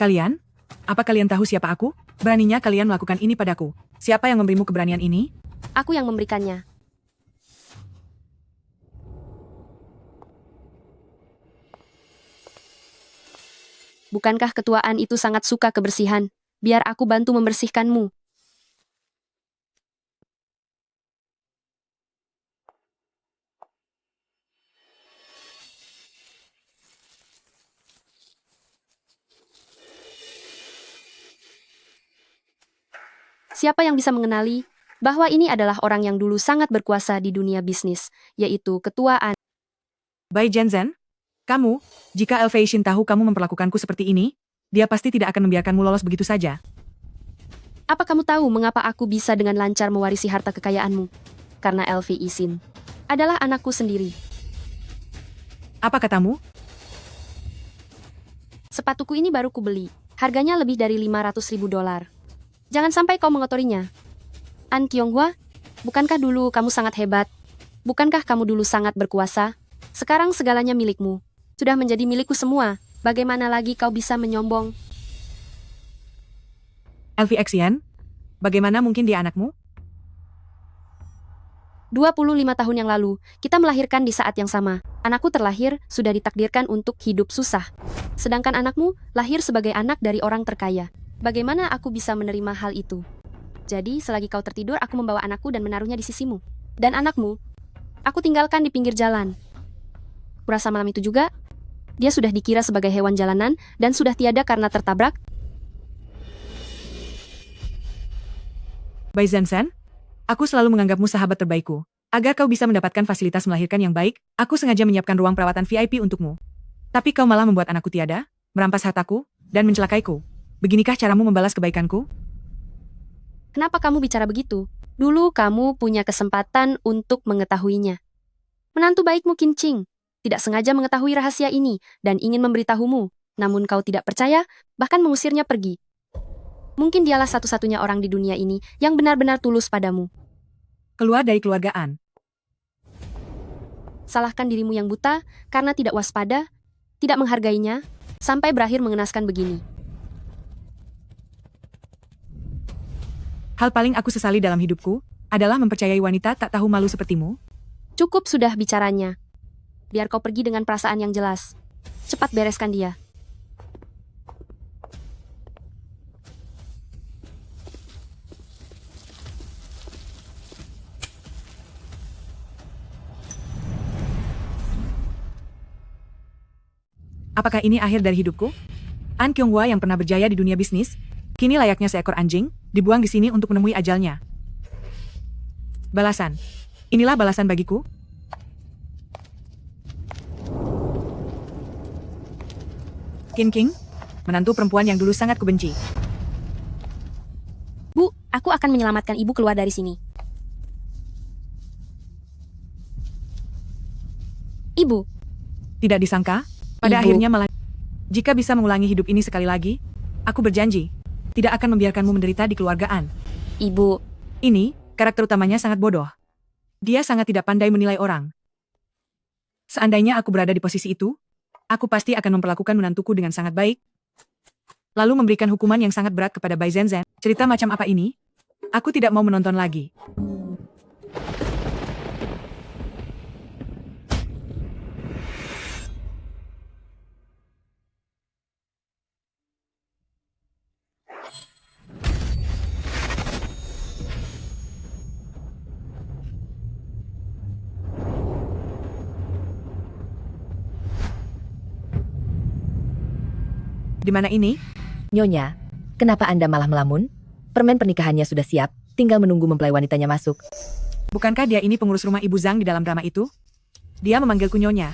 Kalian? Apa kalian tahu siapa aku? Beraninya kalian melakukan ini padaku. Siapa yang memberimu keberanian ini? Aku yang memberikannya. Bukankah ketuaan itu sangat suka kebersihan? Biar aku bantu membersihkanmu. Siapa yang bisa mengenali bahwa ini adalah orang yang dulu sangat berkuasa di dunia bisnis, yaitu ketuaan. Bai Zhenzhen? Kamu? Jika Elfei Xin tahu kamu memperlakukanku seperti ini, dia pasti tidak akan membiarkanmu lolos begitu saja. Apa kamu tahu mengapa aku bisa dengan lancar mewarisi harta kekayaanmu? Karena Elfei Xin adalah anakku sendiri. Apa katamu? Sepatuku ini baru kubeli. Harganya lebih dari $500.000. Jangan sampai kau mengotorinya. An Kyonghwa, bukankah dulu kamu sangat hebat? Bukankah kamu dulu sangat berkuasa? Sekarang segalanya milikmu. Sudah menjadi milikku semua. Bagaimana lagi kau bisa menyombong? Elfei Xian? Bagaimana mungkin dia anakmu? 25 tahun yang lalu, kita melahirkan di saat yang sama. Anakku terlahir, sudah ditakdirkan untuk hidup susah. Sedangkan anakmu lahir sebagai anak dari orang terkaya. Bagaimana aku bisa menerima hal itu? Jadi, selagi kau tertidur, aku membawa anakku dan menaruhnya di sisimu. Dan anakmu, aku tinggalkan di pinggir jalan. Kurasa malam itu juga, dia sudah dikira sebagai hewan jalanan dan sudah tiada karena tertabrak. Bai Zhenzhen? Aku selalu menganggapmu sahabat terbaikku. Agar kau bisa mendapatkan fasilitas melahirkan yang baik, aku sengaja menyiapkan ruang perawatan VIP untukmu. Tapi kau malah membuat anakku tiada, merampas hartaku, dan mencelakaiku. Beginikah caramu membalas kebaikanku? Kenapa kamu bicara begitu? Dulu kamu punya kesempatan untuk mengetahuinya. Menantu baikmu Qin Ching tidak sengaja mengetahui rahasia ini dan ingin memberitahumu, namun kau tidak percaya, bahkan mengusirnya pergi. Mungkin dialah satu-satunya orang di dunia ini yang benar-benar tulus padamu. Keluar dari keluargaan. Salahkan dirimu yang buta karena tidak waspada, tidak menghargainya, sampai berakhir mengenaskan begini. Hal paling aku sesali dalam hidupku adalah mempercayai wanita tak tahu malu sepertimu. Cukup sudah bicaranya. Biar kau pergi dengan perasaan yang jelas. Cepat bereskan dia. Apakah ini akhir dari hidupku? An Kyonghwa yang pernah berjaya di dunia bisnis, kini layaknya seekor anjing, dibuang di sini untuk menemui ajalnya. Balasan. Inilah balasan bagiku. Qin King, menantu perempuan yang dulu sangat kubenci. Bu, aku akan menyelamatkan ibu keluar dari sini. Ibu. Tidak disangka, pada Ibu. akhirnya malah... Jika bisa mengulangi hidup ini sekali lagi, aku berjanji, tidak akan membiarkanmu menderita di keluargaan. Ibu. Ini, karakter utamanya sangat bodoh. Dia sangat tidak pandai menilai orang. Seandainya aku berada di posisi itu, aku pasti akan memperlakukan menantuku dengan sangat baik, lalu memberikan hukuman yang sangat berat kepada Bai Zhenzhen. Cerita macam apa ini? Aku tidak mau menonton lagi. Di mana ini? Nyonya, kenapa Anda malah melamun? Permen pernikahannya sudah siap, tinggal menunggu mempelai wanitanya masuk. Bukankah dia ini pengurus rumah Ibu Zhang di dalam drama itu? Dia memanggilku Nyonya.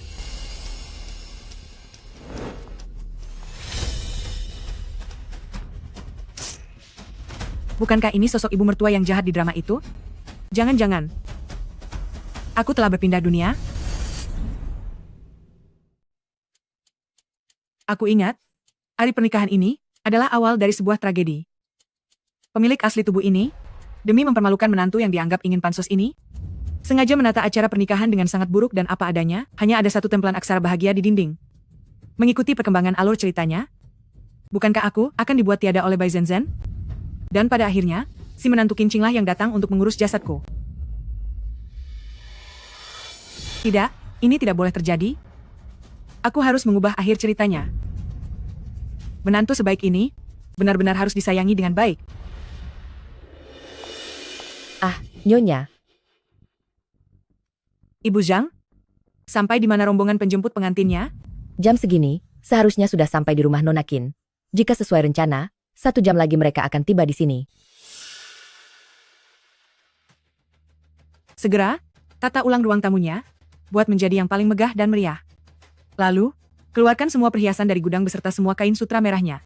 Bukankah ini sosok ibu mertua yang jahat di drama itu? Jangan-jangan. Aku telah berpindah dunia? Aku ingat, hari pernikahan ini adalah awal dari sebuah tragedi. Pemilik asli tubuh ini, demi mempermalukan menantu yang dianggap ingin pansos ini, sengaja menata acara pernikahan dengan sangat buruk dan apa adanya, hanya ada satu tempelan aksara bahagia di dinding. Mengikuti perkembangan alur ceritanya, Bukankah aku akan dibuat tiada oleh Bai Zhenzhen? Dan pada akhirnya, si menantu Qingqing lah yang datang untuk mengurus jasadku. Tidak, ini tidak boleh terjadi. Aku harus mengubah akhir ceritanya. Menantu sebaik ini, benar-benar harus disayangi dengan baik. Ah, Nyonya, Ibu Zhang? Sampai di mana rombongan penjemput pengantinnya? jam segini, seharusnya sudah sampai di rumah Nona Qin. Jika sesuai rencana, 1 jam lagi mereka akan tiba di sini. Segera, tata ulang ruang tamunya, buat menjadi yang paling megah dan meriah. Lalu, keluarkan semua perhiasan dari gudang beserta semua kain sutra merahnya.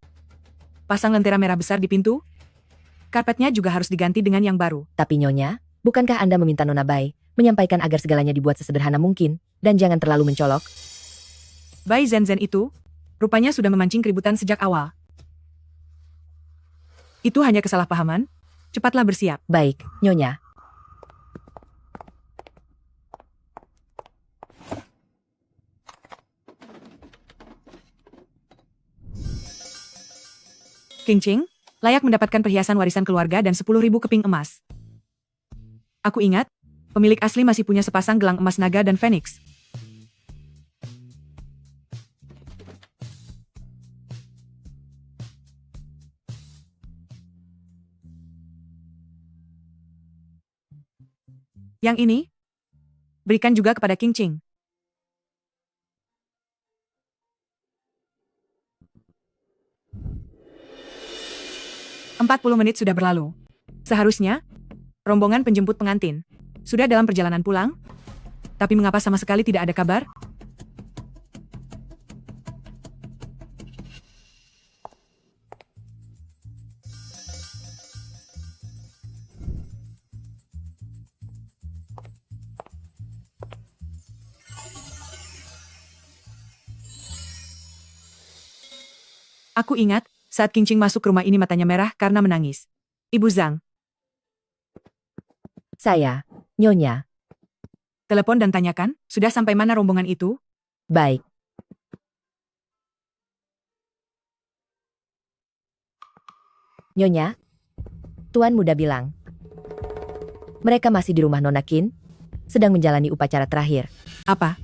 Pasang lentera merah besar di pintu. Karpetnya juga harus diganti dengan yang baru. Tapi Nyonya, bukankah Anda meminta Nona Bai menyampaikan agar segalanya dibuat sesederhana mungkin, dan jangan terlalu mencolok? Bai Zhenzhen itu, rupanya sudah memancing keributan sejak awal. Itu hanya kesalahpahaman. Cepatlah bersiap. Baik, Nyonya. Qingqing, layak mendapatkan perhiasan warisan keluarga dan 10.000 keping emas. Aku ingat, pemilik asli masih punya sepasang gelang emas naga dan Phoenix. Yang ini, berikan juga kepada Qingqing. 40 menit sudah berlalu. Seharusnya, rombongan penjemput pengantin sudah dalam perjalanan pulang, tapi mengapa sama sekali tidak ada kabar? Aku ingat, saat Qingqing masuk ke rumah ini matanya merah karena menangis. Ibu Zhang, Saya, Nyonya. telepon dan tanyakan, sudah sampai mana rombongan itu? Baik. Nyonya, Tuan Muda bilang, mereka masih di rumah Nona Qin, sedang menjalani upacara terakhir. Apa?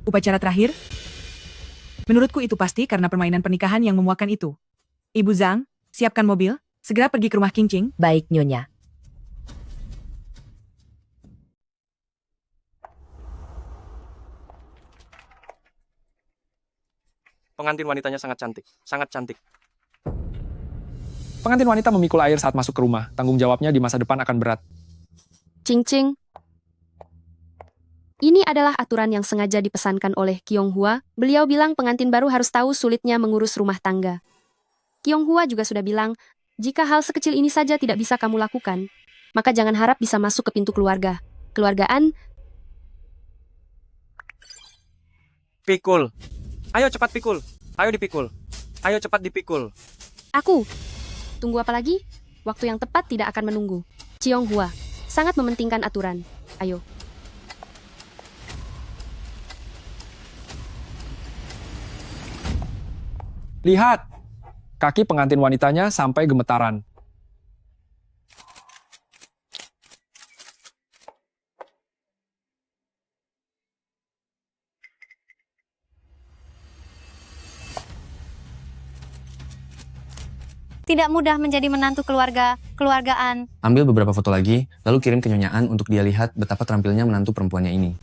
Upacara terakhir? Menurutku itu pasti karena permainan pernikahan yang memuakan itu. Ibu Zhang, siapkan mobil, segera pergi ke rumah Qingqing. Baik, Nyonya. Pengantin wanitanya sangat cantik, sangat cantik. Pengantin wanita memikul air saat masuk ke rumah. Tanggung jawabnya di masa depan akan berat. Qingqing. Ini adalah aturan yang sengaja dipesankan oleh Qiong-hua. Beliau bilang pengantin baru harus tahu sulitnya mengurus rumah tangga. Qiong-hua juga sudah bilang, jika hal sekecil ini saja tidak bisa kamu lakukan, maka jangan harap bisa masuk ke pintu keluarga. Keluargaan, Pikul. Ayo cepat pikul. Ayo dipikul. Ayo cepat dipikul. aku. Tunggu apa lagi? Waktu yang tepat tidak akan menunggu. Qiong-hua sangat mementingkan aturan. Ayo. Lihat. Kaki pengantin wanitanya sampai gemetaran. Tidak mudah menjadi menantu keluargaan. Ambil beberapa foto lagi, lalu kirim ke Nyonya An untuk dia lihat betapa terampilnya menantu perempuannya ini.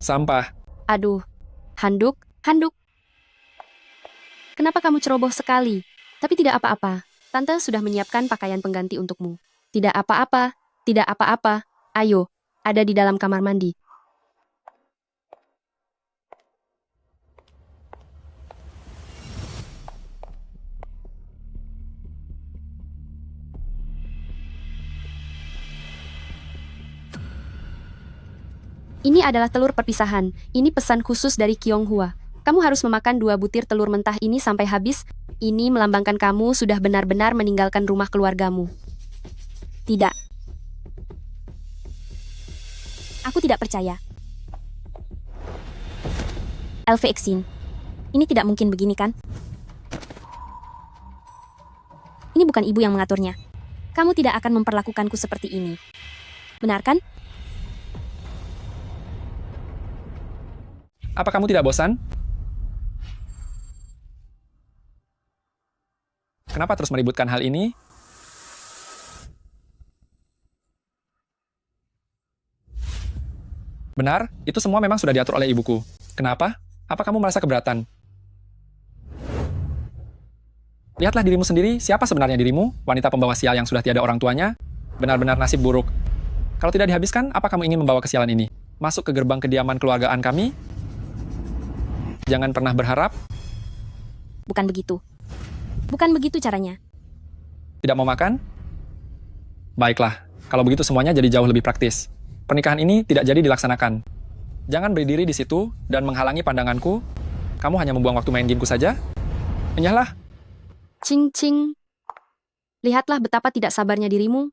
Sampah. Aduh. Handuk, handuk. Kenapa kamu ceroboh sekali? Tapi tidak apa-apa. Tante sudah menyiapkan pakaian pengganti untukmu. Tidak apa-apa, tidak apa-apa. Ayo, ada di dalam kamar mandi. Ini adalah telur perpisahan. Ini pesan khusus dari Qiong-hua. Kamu harus memakan 2 butir telur mentah ini sampai habis. Ini melambangkan kamu sudah benar-benar meninggalkan rumah keluargamu. Tidak. Aku tidak percaya. Elfe Exin, ini tidak mungkin begini kan? Ini bukan ibu yang mengaturnya. Kamu tidak akan memperlakukanku seperti ini. Benar kan? Apa kamu tidak bosan? Kenapa terus meributkan hal ini? Benar, itu semua memang sudah diatur oleh ibuku. Kenapa? Apa kamu merasa keberatan? Lihatlah dirimu sendiri, siapa sebenarnya dirimu? Wanita pembawa sial yang sudah tiada orang tuanya? Benar-benar nasib buruk. Kalau tidak dihabiskan, apa kamu ingin membawa kesialan ini? Masuk ke gerbang kediaman keluargaan kami? Jangan pernah berharap. Bukan begitu. Bukan begitu caranya. Tidak mau makan? Baiklah, kalau begitu semuanya jadi jauh lebih praktis. Pernikahan ini tidak jadi dilaksanakan. Jangan berdiri di situ dan menghalangi pandanganku. Kamu hanya membuang waktu main gameku saja. Enyahlah. Cing cing. Lihatlah betapa tidak sabarnya dirimu.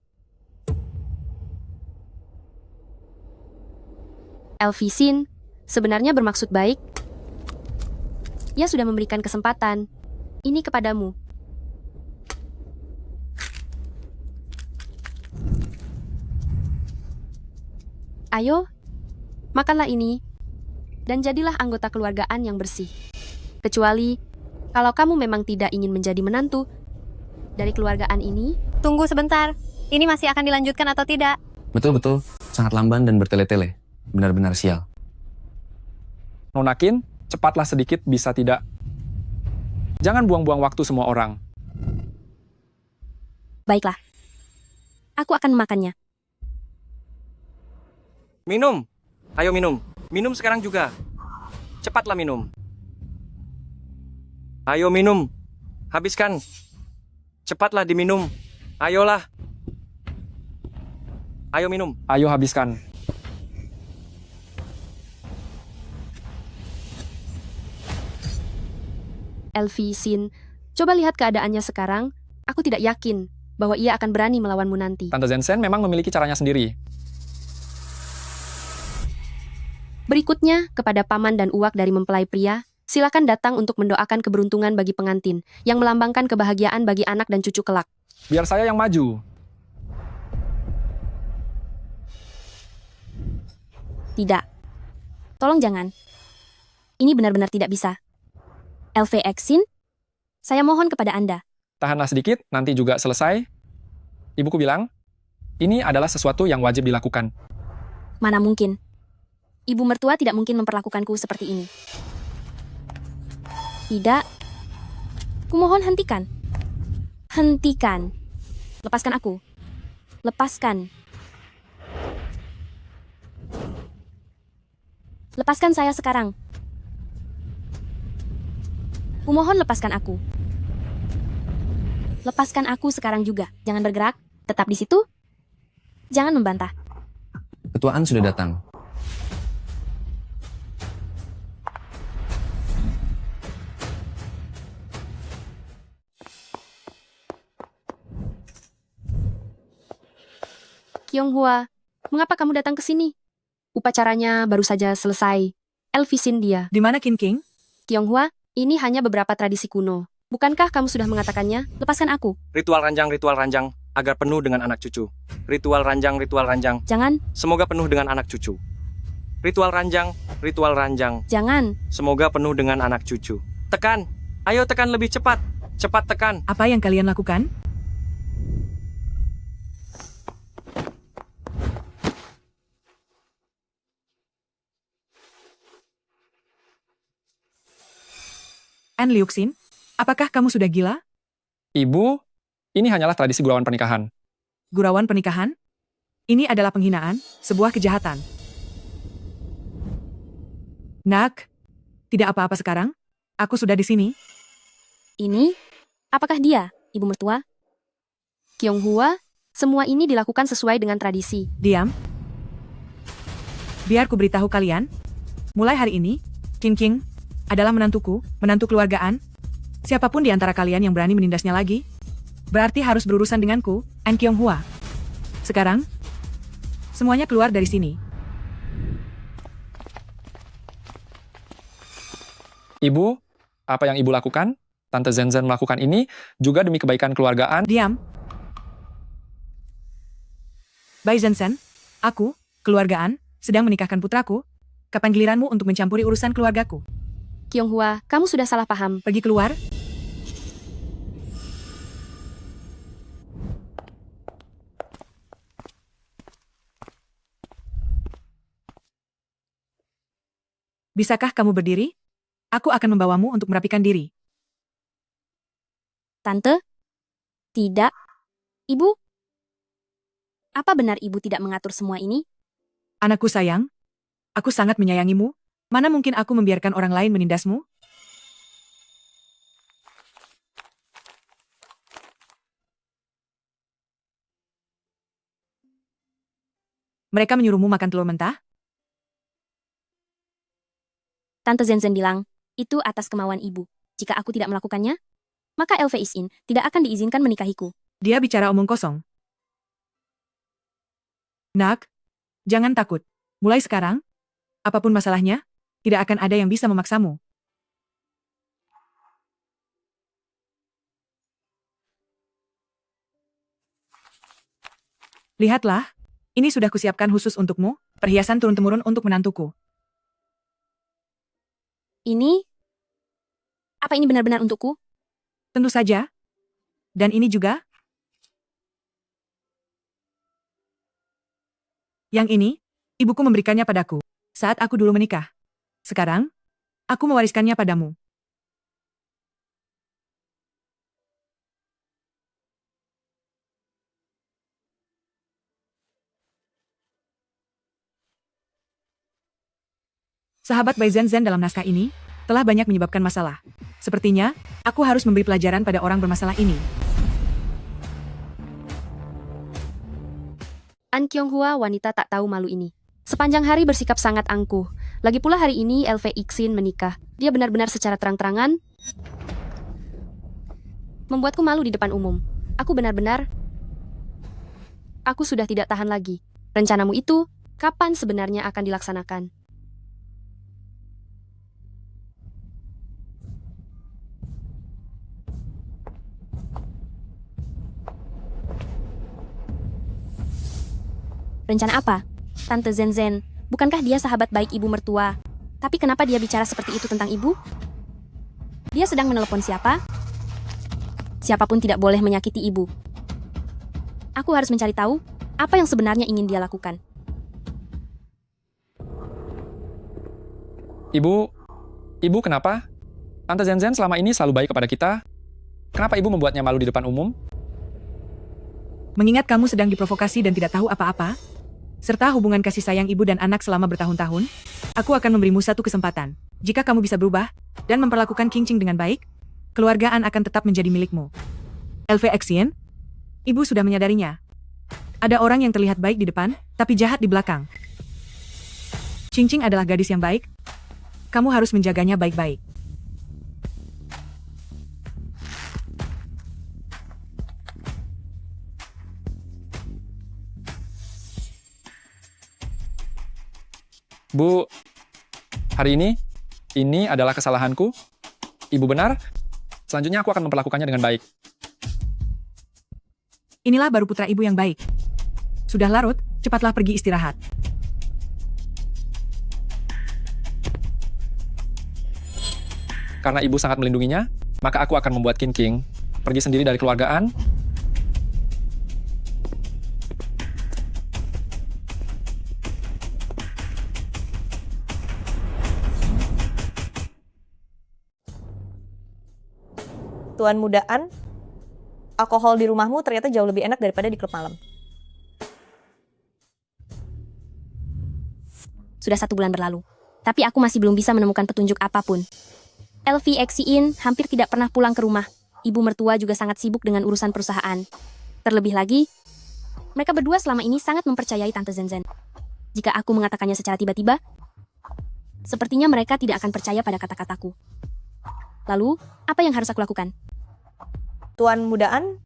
Elvisin, sebenarnya bermaksud baik. Ia sudah memberikan kesempatan. Ini kepadamu. Ayo, makanlah ini, dan jadilah anggota keluargaan yang bersih. Kecuali, kalau kamu memang tidak ingin menjadi menantu dari keluargaan ini. Tunggu sebentar. Ini masih akan dilanjutkan atau tidak? Betul-betul, sangat lamban dan bertele-tele. Benar-benar sial. Nonakin, cepatlah sedikit bisa tidak. Jangan buang-buang waktu semua orang. Baiklah, aku akan memakannya. Minum. Ayo minum. Minum sekarang juga. Cepatlah minum. Ayo minum. Habiskan. Cepatlah diminum. Ayolah. Ayo minum. Ayo habiskan. Elvisin, coba lihat keadaannya sekarang. Aku tidak yakin bahwa ia akan berani melawanmu nanti. Tante Zensen memang memiliki caranya sendiri. Berikutnya, kepada paman dan uak dari mempelai pria, silakan datang untuk mendoakan keberuntungan bagi pengantin, yang melambangkan kebahagiaan bagi anak dan cucu kelak. Biar saya yang maju. Tidak. Tolong jangan. Ini benar-benar tidak bisa. Elve Exin, saya mohon kepada Anda. Tahanlah sedikit, nanti juga selesai. Ibuku bilang, ini adalah sesuatu yang wajib dilakukan. Mana mungkin. Ibu mertua tidak mungkin memperlakukanku seperti ini. Tidak. Kumohon hentikan. Hentikan. Lepaskan aku. Lepaskan. Lepaskan saya sekarang. Kumohon lepaskan aku. Lepaskan aku sekarang juga. Jangan bergerak. Tetap di situ. Jangan membantah. Ketuaan sudah datang. Kyonghwa, mengapa kamu datang ke sini? Upacaranya baru saja selesai. Elvisin dia. Di mana King King? Kyonghwa, ini hanya beberapa tradisi kuno. Bukankah kamu sudah mengatakannya? Lepaskan aku. Ritual ranjang, agar penuh dengan anak cucu. Ritual ranjang. Jangan, Semoga penuh dengan anak cucu. Ritual ranjang. jangan. Semoga penuh dengan anak cucu. Tekan. Ayo tekan lebih cepat. Cepat tekan. Apa yang kalian lakukan? An Liuxin, apakah kamu sudah gila? Ibu, ini hanyalah tradisi gurauan pernikahan. Gurauan pernikahan? Ini adalah penghinaan, sebuah kejahatan. Nak, tidak apa-apa sekarang. Aku sudah di sini. Ini? Apakah dia, ibu mertua? Kyonghwa, semua ini dilakukan sesuai dengan tradisi. Diam. Biar ku beritahu kalian. Mulai hari ini, King King, adalah menantuku, menantu keluargaan. Siapapun di antara kalian yang berani menindasnya lagi, berarti harus berurusan denganku, An Kyong Hwa. Sekarang, semuanya keluar dari sini. Ibu, apa yang ibu lakukan? Tante Zenzen melakukan ini juga demi kebaikan keluargaan. Diam. Bai Zhensen, aku, keluargaan, sedang menikahkan putraku. Kapan giliranmu untuk mencampuri urusan keluargaku? Kyong Hwa, kamu sudah salah paham. Pergi keluar. Bisakah kamu berdiri? Aku akan membawamu untuk merapikan diri. Tante? Tidak. Ibu? Apa benar ibu tidak mengatur semua ini? Anakku sayang, aku sangat menyayangimu. Mana mungkin aku membiarkan orang lain menindasmu? Mereka menyuruhmu makan telur mentah? Tante Zenzen bilang, itu atas kemauan ibu. Jika aku tidak melakukannya, maka LV Isin tidak akan diizinkan menikahiku. Dia bicara omong kosong. Nak, jangan takut. Mulai sekarang, apapun masalahnya, tidak akan ada yang bisa memaksamu. Lihatlah, ini sudah kusiapkan khusus untukmu, perhiasan turun-temurun untuk menantuku. Ini? Apa ini benar-benar untukku? Tentu saja. Dan ini juga. Yang ini, ibuku memberikannya padaku saat aku dulu menikah. Sekarang, aku mewariskannya padamu. Sahabat Bai Zhenzen dalam naskah ini telah banyak menyebabkan masalah. Sepertinya, aku harus memberi pelajaran pada orang bermasalah ini. An Kyong Hwa, wanita tak tahu malu ini. Sepanjang hari bersikap sangat angkuh. Lagi pula hari ini LV Ixin menikah. Dia benar-benar secara terang-terangan membuatku malu di depan umum. Aku benar-benar... Aku sudah tidak tahan lagi. Rencanamu itu, kapan sebenarnya akan dilaksanakan? Rencana apa? Tante Zenzen, bukankah dia sahabat baik ibu mertua? Tapi kenapa dia bicara seperti itu tentang ibu? Dia sedang menelepon siapa? Siapapun tidak boleh menyakiti ibu. Aku harus mencari tahu apa yang sebenarnya ingin dia lakukan. Ibu kenapa? Tante Zenzen selama ini selalu baik kepada kita. Kenapa ibu membuatnya malu di depan umum? Mengingat kamu sedang diprovokasi dan tidak tahu apa-apa, serta hubungan kasih sayang ibu dan anak selama bertahun-tahun, aku akan memberimu satu kesempatan. Jika kamu bisa berubah dan memperlakukan King Ching dengan baik, keluargaan akan tetap menjadi milikmu. LV Xian, ibu sudah menyadarinya. Ada orang yang terlihat baik di depan, tapi jahat di belakang. Ching Ching adalah gadis yang baik. Kamu harus menjaganya baik-baik. Bu, hari ini adalah kesalahanku. Ibu benar. Selanjutnya aku akan memperlakukannya dengan baik. Inilah baru putra ibu yang baik. Sudah larut, cepatlah pergi istirahat. Karena ibu sangat melindunginya, maka aku akan membuat King King pergi sendiri dari keluargaan. Tuan Mudaan, alkohol di rumahmu ternyata jauh lebih enak daripada di klub malam. Sudah 1 bulan berlalu, tapi aku masih belum bisa menemukan petunjuk apapun. LV Xiin hampir tidak pernah pulang ke rumah. Ibu mertua juga sangat sibuk dengan urusan perusahaan. Terlebih lagi, mereka berdua selama ini sangat mempercayai Tante Zenzen. Jika aku mengatakannya secara tiba-tiba, Sepertinya mereka tidak akan percaya pada kata-kataku. Lalu, apa yang harus aku lakukan? Tuan Muda An,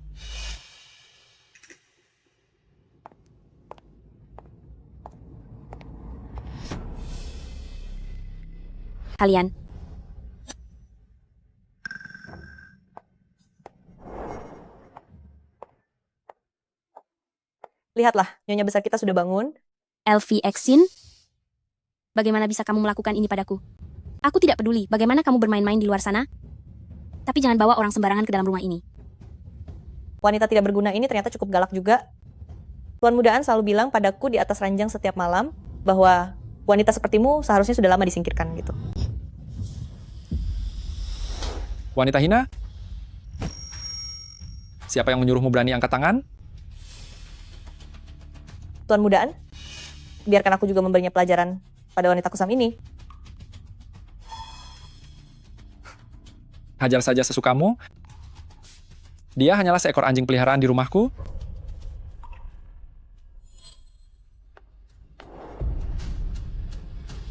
Kalian, lihatlah, Nyonya besar kita sudah bangun. LV Exin, bagaimana bisa kamu melakukan ini padaku? Aku tidak peduli bagaimana kamu bermain-main di luar sana, tapi jangan bawa orang sembarangan ke dalam rumah ini. Wanita tidak berguna ini ternyata cukup galak juga. Tuan Muda An selalu bilang padaku di atas ranjang setiap malam bahwa wanita sepertimu seharusnya sudah lama disingkirkan gitu. Wanita hina? Siapa yang menyuruhmu berani angkat tangan? Tuan Muda An, biarkan aku juga memberinya pelajaran pada wanita kusam ini. Hajar saja sesukamu. Dia hanyalah seekor anjing peliharaan di rumahku.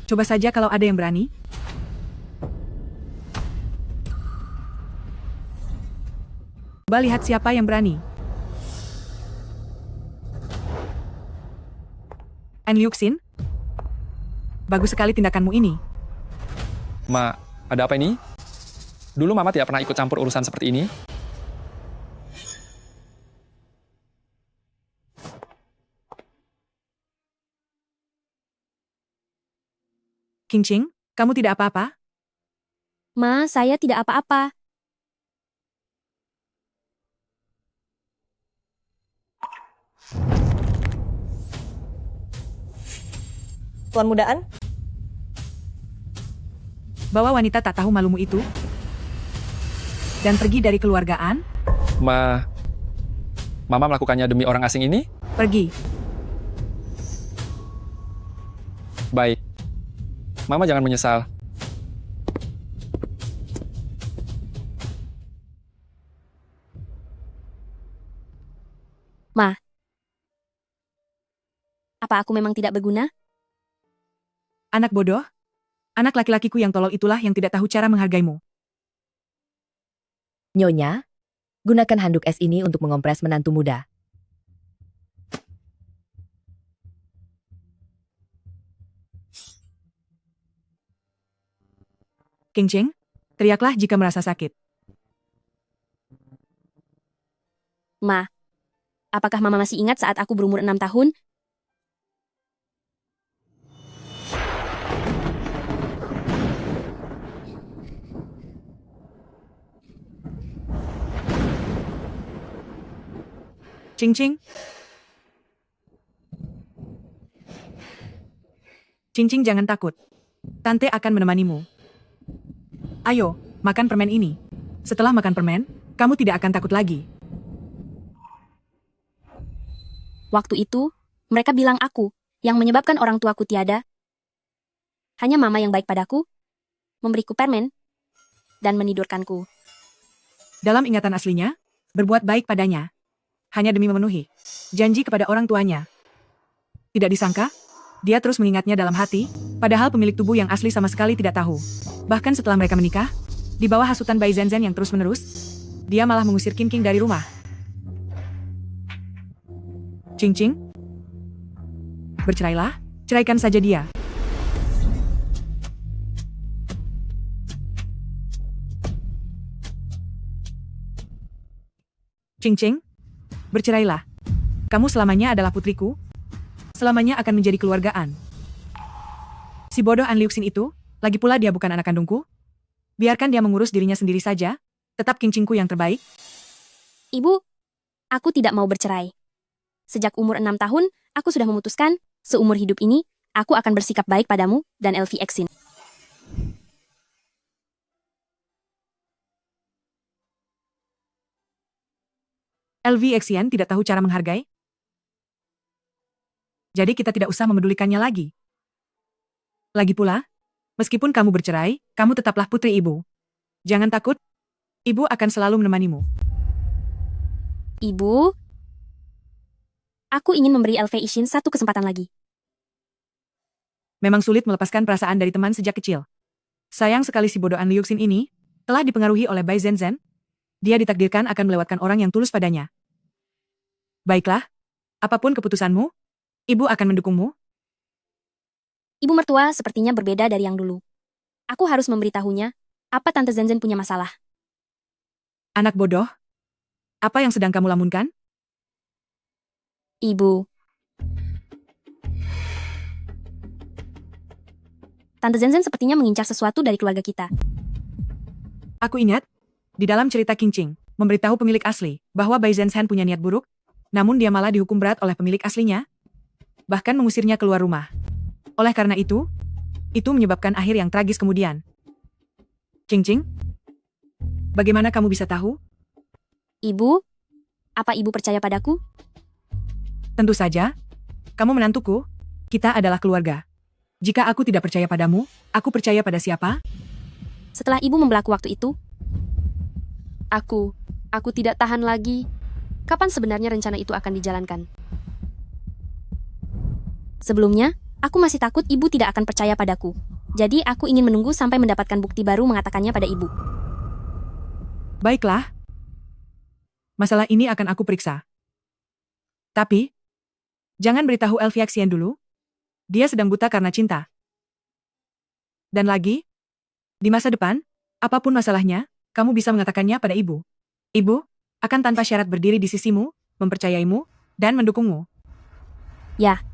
Coba saja kalau ada yang berani. Coba lihat siapa yang berani. An Liuxin? Bagus sekali tindakanmu ini. Ma, ada apa ini? Dulu Mama tidak pernah ikut campur urusan seperti ini. Qingqing, kamu tidak apa-apa? Ma, saya tidak apa-apa. Tuan Muda An, Bawa wanita tak tahu malumu itu dan pergi dari keluargaan? Mama melakukannya demi orang asing ini? Pergi. Baik. Mama jangan menyesal. Ma, apa aku memang tidak berguna? Anak bodoh? Anak laki-lakiku yang tolol itulah yang tidak tahu cara menghargaimu. Nyonya, gunakan handuk es ini untuk mengompres menantu muda. Qingqing, teriaklah jika merasa sakit. Ma, apakah Mama masih ingat saat aku berumur 6 tahun? Qingqing. Qingqing, jangan takut. Tante akan menemanimu. Ayo, makan permen ini. Setelah makan permen, kamu tidak akan takut lagi. Waktu itu, mereka bilang aku, yang menyebabkan orang tuaku tiada. Hanya Mama yang baik padaku, memberiku permen, dan menidurkanku. Dalam ingatan aslinya, berbuat baik padanya. Hanya demi memenuhi janji kepada orang tuanya. Tidak disangka, dia terus mengingatnya dalam hati, padahal pemilik tubuh yang asli sama sekali tidak tahu. Bahkan setelah mereka menikah, di bawah hasutan Bai Zhenzhen yang terus-menerus, dia malah mengusir Qingqing dari rumah. Qingqing, bercerailah, ceraikan saja dia. Qingqing, bercerailah. Kamu selamanya adalah putriku. Selamanya akan menjadi keluargaan. Si bodoh An Liuxin itu, lagi pula dia bukan anak kandungku. Biarkan dia mengurus dirinya sendiri saja. Tetap Qingqingku yang terbaik. Ibu, aku tidak mau bercerai. Sejak umur 6 tahun, aku sudah memutuskan, seumur hidup ini, aku akan bersikap baik padamu dan LV Exin. LV Exian tidak tahu cara menghargai. Jadi kita tidak usah memedulikannya lagi. Lagi pula, meskipun kamu bercerai, kamu tetaplah putri ibu. Jangan takut, ibu akan selalu menemanimu. Ibu, aku ingin memberi LV Exin satu kesempatan lagi. Memang sulit melepaskan perasaan dari teman sejak kecil. Sayang sekali si bodoh An Liuxin ini telah dipengaruhi oleh Bai Zenzhen. Dia ditakdirkan akan melewatkan orang yang tulus padanya. Baiklah, apapun keputusanmu, ibu akan mendukungmu. Ibu mertua sepertinya berbeda dari yang dulu. Aku harus memberitahunya, apa Tante Zenzhen punya masalah. Anak bodoh, apa yang sedang kamu lamunkan? Ibu. Tante Zenzhen sepertinya mengincar sesuatu dari keluarga kita. Aku ingat, di dalam cerita Qingqing, memberitahu pemilik asli bahwa Bai Zenzhen punya niat buruk, namun dia malah dihukum berat oleh pemilik aslinya, bahkan mengusirnya keluar rumah. Oleh karena itu menyebabkan akhir yang tragis kemudian. Qingqing, bagaimana kamu bisa tahu? Ibu, apa ibu percaya padaku? Tentu saja, kamu menantuku, kita adalah keluarga. Jika aku tidak percaya padamu, aku percaya pada siapa? Setelah ibu membelaku waktu itu, aku tidak tahan lagi. Kapan sebenarnya rencana itu akan dijalankan? Sebelumnya, aku masih takut ibu tidak akan percaya padaku. Jadi aku ingin menunggu sampai mendapatkan bukti baru mengatakannya pada ibu. Baiklah. Masalah ini akan aku periksa. Tapi, jangan beritahu Elfia Xian dulu. Dia sedang buta karena cinta. Dan lagi, di masa depan, apapun masalahnya, kamu bisa mengatakannya pada ibu. Ibu akan tanpa syarat berdiri di sisimu, mempercayaimu, dan mendukungmu. Ya.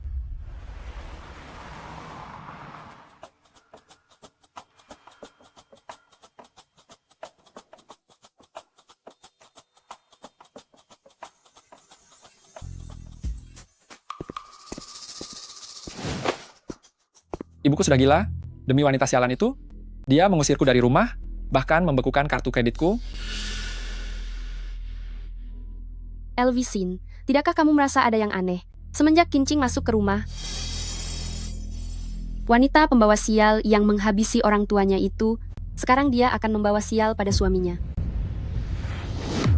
Ibuku sudah gila. Demi wanita sialan itu, dia mengusirku dari rumah, bahkan membekukan kartu kreditku. Elvisin, tidakkah kamu merasa ada yang aneh? Semenjak Qingqing masuk ke rumah, wanita pembawa sial yang menghabisi orang tuanya itu, sekarang dia akan membawa sial pada suaminya.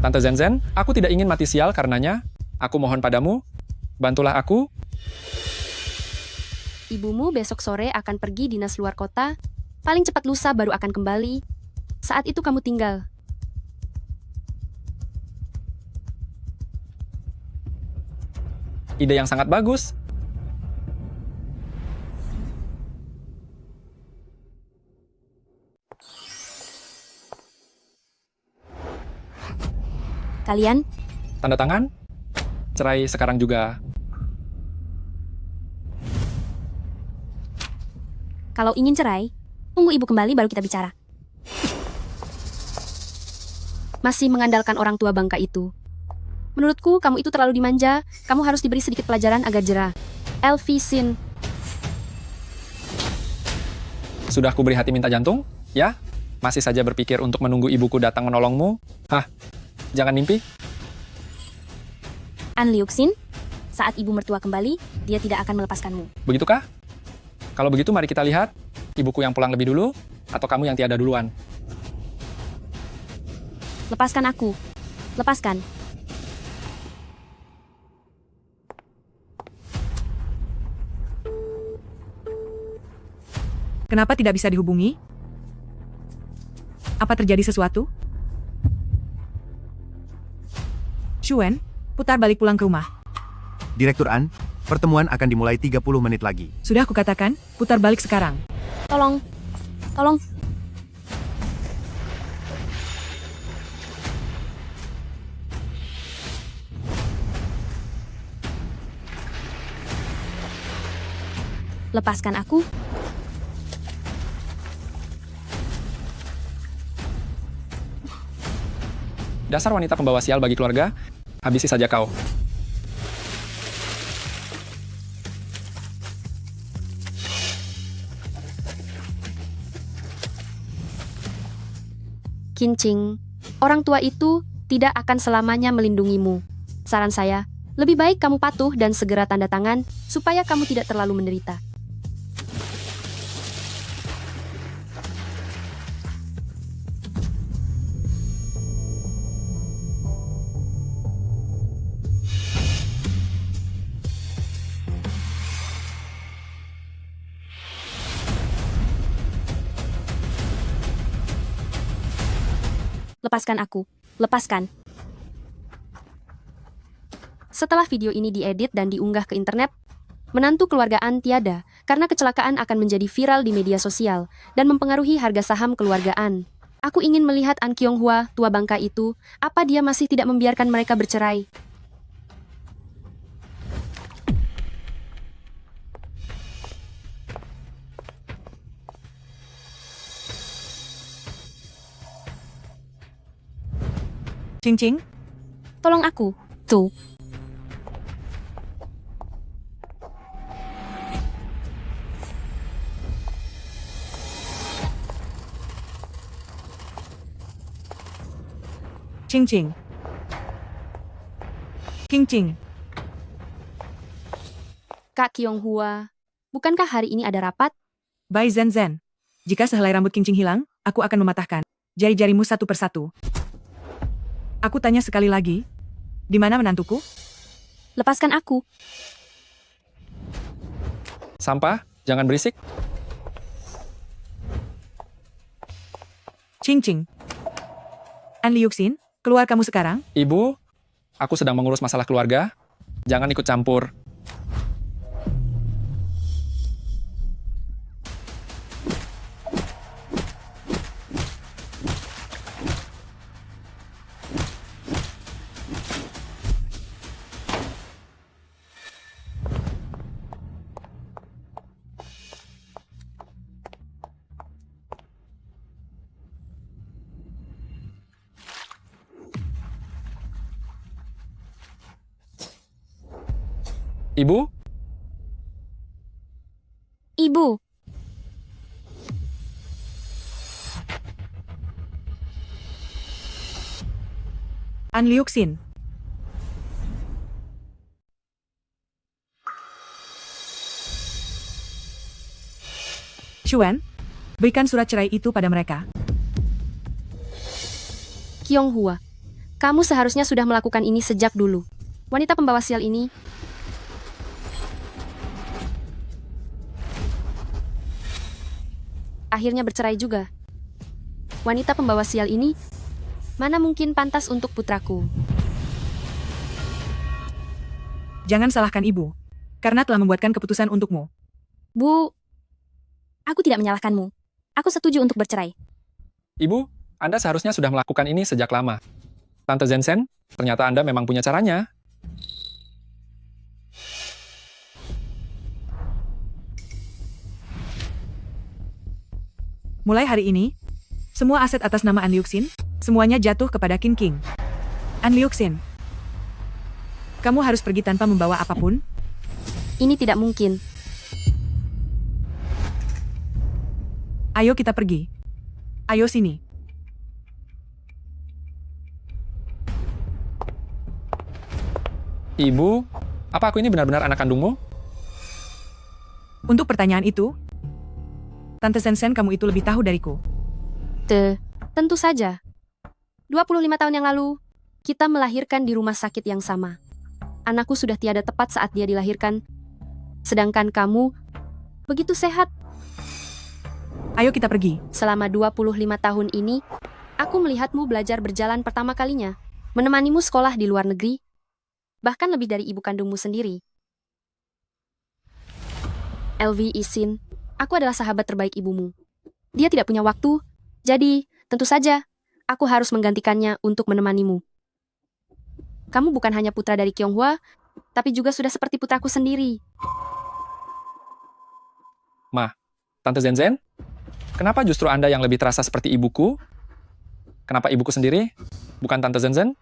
Tante Zenzhen, aku tidak ingin mati sial karenanya. Aku mohon padamu, bantulah aku. Ibumu besok sore akan pergi dinas luar kota, paling cepat lusa baru akan kembali. Saat itu kamu tinggal. Ide yang sangat bagus. Kalian, Tanda tangan. Cerai sekarang juga. kalau ingin cerai, tunggu ibu kembali baru kita bicara. Masih mengandalkan orang tua bangka itu. Menurutku, kamu itu terlalu dimanja. Kamu harus diberi sedikit pelajaran agar jera. Elvisin, Sudah kuberi hati minta jantung? Ya? Masih saja berpikir untuk menunggu ibuku datang menolongmu? Hah? Jangan mimpi? An Liuxin, saat ibu mertua kembali, dia tidak akan melepaskanmu. Begitukah? Kalau begitu mari kita lihat, ibuku yang pulang lebih dulu, atau kamu yang tiada duluan. Lepaskan aku. Lepaskan. Kenapa tidak bisa dihubungi? Apa terjadi sesuatu? Shuen, putar balik pulang ke rumah. Direktur An, pertemuan akan dimulai 30 menit lagi. Sudah kukatakan, putar balik sekarang. Tolong. Tolong. Lepaskan aku. Dasar wanita pembawa sial bagi keluarga, habisi saja kau. Qingqing, orang tua itu tidak akan selamanya melindungimu. Saran saya, lebih baik kamu patuh dan segera tanda tangan supaya kamu tidak terlalu menderita. Lepaskan aku. Lepaskan. Setelah video ini diedit dan diunggah ke internet, menantu keluarga An tiada karena kecelakaan akan menjadi viral di media sosial dan mempengaruhi harga saham keluarga An. Aku ingin melihat An Kyung-hwa, tua bangka itu, apa dia masih tidak membiarkan mereka bercerai. Cing-cing, Tolong aku. Tuh. cing-cing. King-cing. Kak Kyung-hwa, bukankah hari ini ada rapat? Bai Zen-zen. Jika sehelai rambut King-cing hilang, aku akan mematahkan jari-jarimu satu persatu. Aku tanya sekali lagi, di mana menantuku? Lepaskan aku. Sampah, jangan berisik. Cing-cing. An Liuxin, keluar kamu sekarang? Ibu, aku sedang mengurus masalah keluarga. Jangan ikut campur. Ibu, Ibu, An Liuxin. Xuan, berikan surat cerai itu pada mereka. Kyung-hwa, kamu seharusnya sudah melakukan ini sejak dulu. Wanita pembawa sial ini akhirnya bercerai juga. Wanita pembawa sial ini mana mungkin pantas untuk putraku. Jangan salahkan ibu, karena telah membuatkan keputusan untukmu. Bu, aku tidak menyalahkanmu. Aku setuju untuk bercerai. Ibu, Anda seharusnya sudah melakukan ini sejak lama. Tante Zensen, ternyata Anda memang punya caranya. Mulai hari ini, semua aset atas nama An Liuxin, semuanya jatuh kepada King King. An Liuxin, kamu harus pergi tanpa membawa apapun? Ini tidak mungkin. Ayo kita pergi. Ayo sini. Ibu, apa aku ini benar-benar anak kandungmu? Untuk pertanyaan itu, Tante Sensen kamu itu lebih tahu dariku. Tentu saja. 25 tahun yang lalu, kita melahirkan di rumah sakit yang sama. Anakku sudah tiada tepat saat dia dilahirkan. Sedangkan kamu begitu sehat. Ayo kita pergi. Selama 25 tahun ini, aku melihatmu belajar berjalan pertama kalinya, menemanimu sekolah di luar negeri, bahkan lebih dari ibu kandungmu sendiri. LV Isin, aku adalah sahabat terbaik ibumu. Dia tidak punya waktu, jadi tentu saja aku harus menggantikannya untuk menemanimu. Kamu bukan hanya putra dari Kyung-hwa, tapi juga sudah seperti putraku sendiri. Tante Zenzen, kenapa justru Anda yang lebih terasa seperti ibuku? Kenapa ibuku sendiri, bukan Tante Zenzen?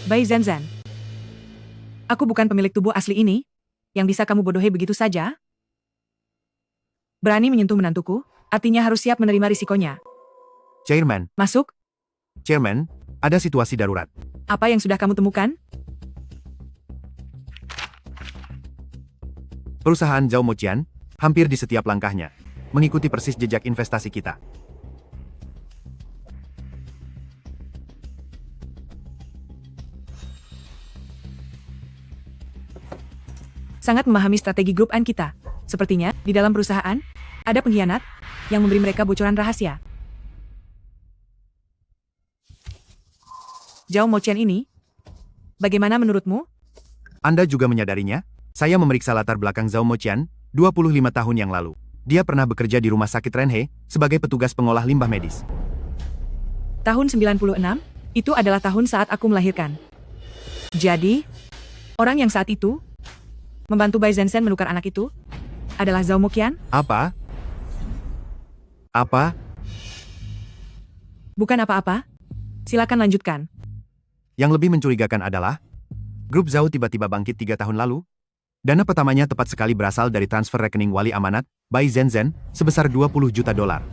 Bai Zenzan. Aku bukan pemilik tubuh asli ini, yang bisa kamu bodohi begitu saja. Berani menyentuh menantuku, artinya harus siap menerima risikonya. Chairman, Masuk, Chairman, ada situasi darurat. apa yang sudah kamu temukan? Perusahaan Zhao Mochian, hampir di setiap langkahnya, mengikuti persis jejak investasi kita. sangat memahami strategi grup An kita. Sepertinya, di dalam perusahaan, ada pengkhianat yang memberi mereka bocoran rahasia. Zhao Moqian ini, bagaimana menurutmu? Anda juga menyadarinya? Saya memeriksa latar belakang Zhao Moqian 25 tahun yang lalu. Dia pernah bekerja di rumah sakit Renhe sebagai petugas pengolah limbah medis. Tahun 96, itu adalah tahun saat aku melahirkan. Jadi, orang yang saat itu membantu Bai Zhenzen menukar anak itu adalah Zhao Moqian? Apa? Apa? Bukan apa-apa. Silakan lanjutkan. Yang lebih mencurigakan adalah, grup Zhao tiba-tiba bangkit 3 tahun lalu. Dana pertamanya tepat sekali berasal dari transfer rekening wali amanat, Bai Zhenzen, sebesar 20 juta dolar.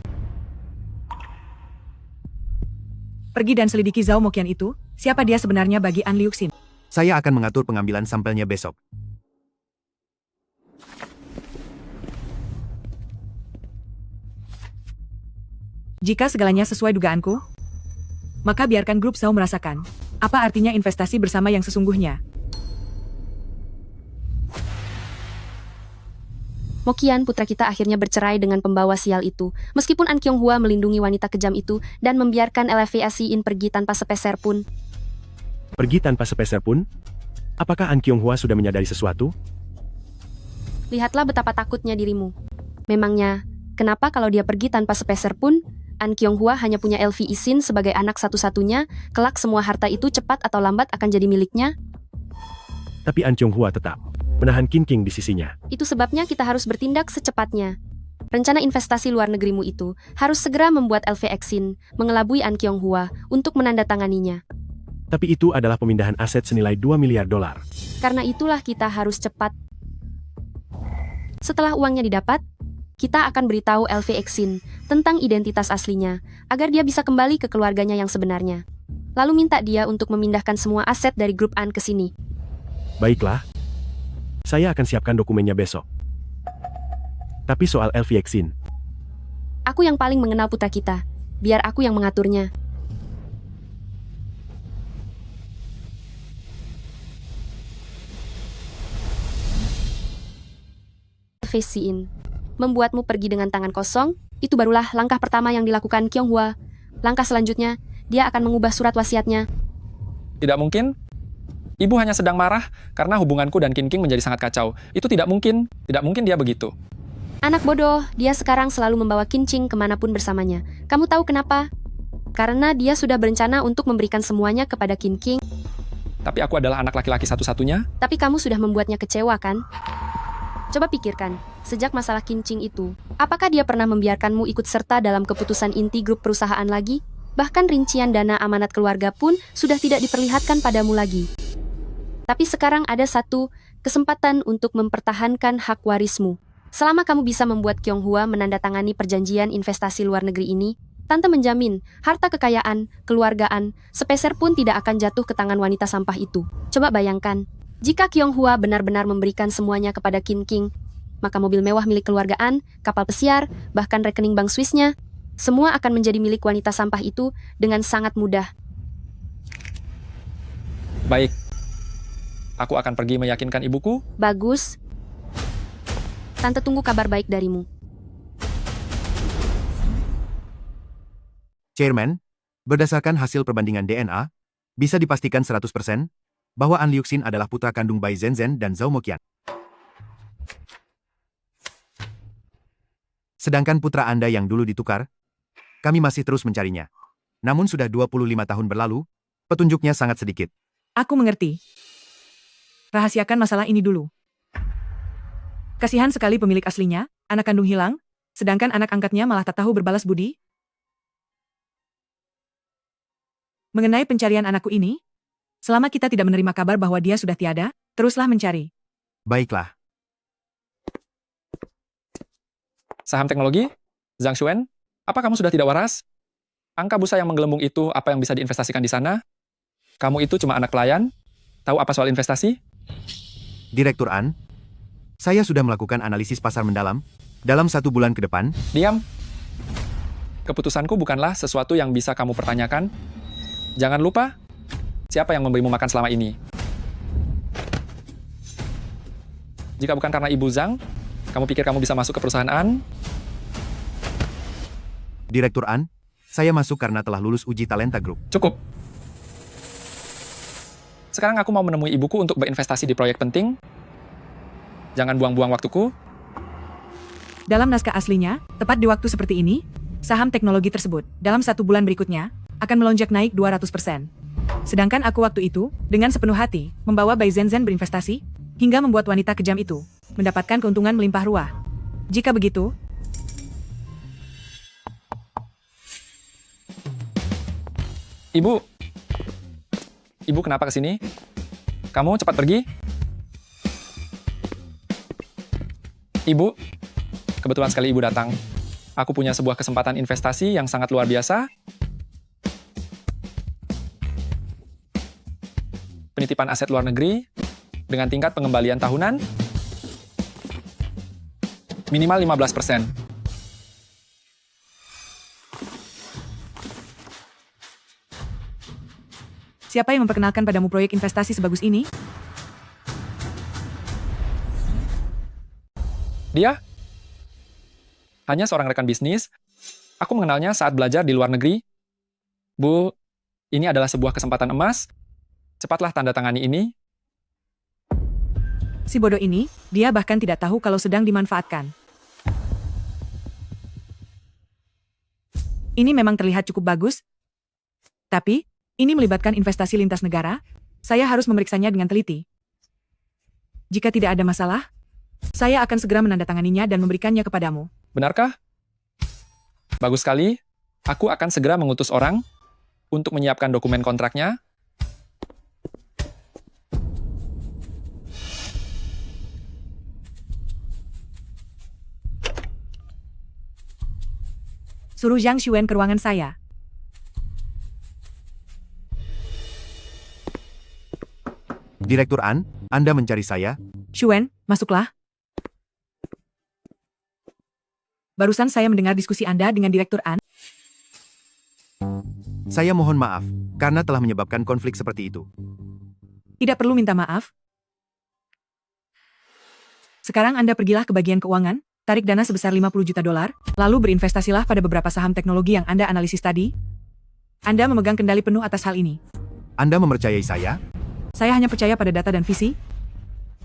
Pergi dan selidiki Zhao Moqian itu, siapa dia sebenarnya bagi An Liuxin. Saya akan mengatur pengambilan sampelnya besok. Jika segalanya sesuai dugaanku, maka biarkan grup Zhao merasakan apa artinya investasi bersama yang sesungguhnya. Moqian, putra kita akhirnya bercerai dengan pembawa sial itu. Meskipun An Qianghua melindungi wanita kejam itu dan membiarkan LVA Xin pergi tanpa sepeser pun. Pergi tanpa sepeser pun? Apakah An Qianghua sudah menyadari sesuatu? Lihatlah betapa takutnya dirimu. Memangnya, kenapa kalau dia pergi tanpa sepeser pun, An Qianghua hanya punya LVA Xin sebagai anak satu-satunya, kelak semua harta itu cepat atau lambat akan jadi miliknya? Tapi An Qianghua tetap menahan Qingqing di sisinya. Itu sebabnya kita harus bertindak secepatnya. Rencana investasi luar negerimu itu harus segera membuat LVA Xin mengelabui An Qianghua untuk menandatanganinya. Tapi itu adalah pemindahan aset senilai 2 miliar dolar. Karena itulah kita harus cepat. Setelah uangnya didapat, kita akan beritahu LVA Xin tentang identitas aslinya, agar dia bisa kembali ke keluarganya yang sebenarnya. Lalu minta dia untuk memindahkan semua aset dari grup An ke sini. Baiklah. Saya akan siapkan dokumennya besok. Tapi soal LVA Xin, Aku yang paling mengenal putra kita. Biar aku yang mengaturnya. LVA Xin membuatmu pergi dengan tangan kosong, itu barulah langkah pertama yang dilakukan Qianghua. Langkah selanjutnya, dia akan mengubah surat wasiatnya. Tidak mungkin. Ibu hanya sedang marah karena hubunganku dan Qingqing menjadi sangat kacau. Itu tidak mungkin. Tidak mungkin dia begitu. Anak bodoh, dia sekarang selalu membawa Qingqing kemanapun bersamanya. Kamu tahu kenapa? Karena dia sudah berencana untuk memberikan semuanya kepada Qingqing. Tapi aku adalah anak laki-laki satu-satunya. Tapi kamu sudah membuatnya kecewa, kan? Coba pikirkan, sejak masalah Qingqing itu, apakah dia pernah membiarkanmu ikut serta dalam keputusan inti grup perusahaan lagi? Bahkan rincian dana amanat keluarga pun sudah tidak diperlihatkan padamu lagi. Tapi sekarang ada satu kesempatan untuk mempertahankan hak warismu. Selama kamu bisa membuat Qianghua menandatangani perjanjian investasi luar negeri ini, Tante menjamin harta kekayaan, keluargaan, sepeser pun tidak akan jatuh ke tangan wanita sampah itu. Coba bayangkan, jika Qianghua benar-benar memberikan semuanya kepada Qingqing, maka mobil mewah milik keluargaan, kapal pesiar, bahkan rekening bank Swissnya, semua akan menjadi milik wanita sampah itu dengan sangat mudah. Baik. Aku akan pergi meyakinkan ibuku. Bagus. Tante tunggu kabar baik darimu. Chairman, berdasarkan hasil perbandingan DNA, bisa dipastikan 100% bahwa An Liuxin adalah putra kandung Bai Zhenzen dan Zhao Moqian. Sedangkan putra Anda yang dulu ditukar, kami masih terus mencarinya. Namun sudah 25 tahun berlalu, petunjuknya sangat sedikit. Aku mengerti. Rahasiakan masalah ini dulu. Kasihan sekali pemilik aslinya, anak kandung hilang, sedangkan anak angkatnya malah tak tahu berbalas budi. Mengenai pencarian anakku ini, selama kita tidak menerima kabar bahwa dia sudah tiada, teruslah mencari. Baiklah. Saham teknologi? Zhang Xuan? Apa kamu sudah tidak waras? Angka busa yang menggelembung itu apa yang bisa diinvestasikan di sana? Kamu itu cuma anak pelayan? Tahu apa soal investasi? Direktur An, saya sudah melakukan analisis pasar mendalam dalam 1 bulan ke depan. Diam. Keputusanku bukanlah sesuatu yang bisa kamu pertanyakan. Jangan lupa, siapa yang memberimu makan selama ini? Jika bukan karena Ibu Zhang, kamu pikir kamu bisa masuk ke perusahaan An? Direktur An, saya masuk karena telah lulus uji talenta grup. Cukup. Sekarang aku mau menemui ibuku untuk berinvestasi di proyek penting. Jangan buang-buang waktuku. Dalam naskah aslinya, tepat di waktu seperti ini, saham teknologi tersebut, dalam 1 bulan berikutnya, akan melonjak naik 200%. Sedangkan aku waktu itu, dengan sepenuh hati, membawa Bai Zenzhen berinvestasi, hingga membuat wanita kejam itu, mendapatkan keuntungan melimpah ruah. Jika begitu, Ibu kenapa kesini? Kamu cepat pergi. Ibu, kebetulan sekali Ibu datang. Aku punya sebuah kesempatan investasi yang sangat luar biasa. Penitipan aset luar negeri dengan tingkat pengembalian tahunan minimal 15%. siapa yang memperkenalkan padamu proyek investasi sebagus ini? Dia hanya seorang rekan bisnis. Aku mengenalnya saat belajar di luar negeri. Bu, ini adalah sebuah kesempatan emas. Cepatlah tanda tangani ini. Si bodoh ini, dia bahkan tidak tahu kalau sedang dimanfaatkan. Ini memang terlihat cukup bagus, tapi ini melibatkan investasi lintas negara. Saya harus memeriksanya dengan teliti. Jika tidak ada masalah, saya akan segera menandatanganinya dan memberikannya kepadamu. Benarkah? Bagus sekali. Aku akan segera mengutus orang untuk menyiapkan dokumen kontraknya. Suruh Zhang Xuan ke ruangan saya. Direktur An, Anda mencari saya? Xuan, masuklah. Barusan saya mendengar diskusi Anda dengan Direktur An. Saya mohon maaf, karena telah menyebabkan konflik seperti itu. Tidak perlu minta maaf. Sekarang Anda pergilah ke bagian keuangan, tarik dana sebesar 50 juta dolar, lalu berinvestasilah pada beberapa saham teknologi yang Anda analisis tadi. Anda memegang kendali penuh atas hal ini. Anda mempercayai saya? Saya hanya percaya pada data dan visi.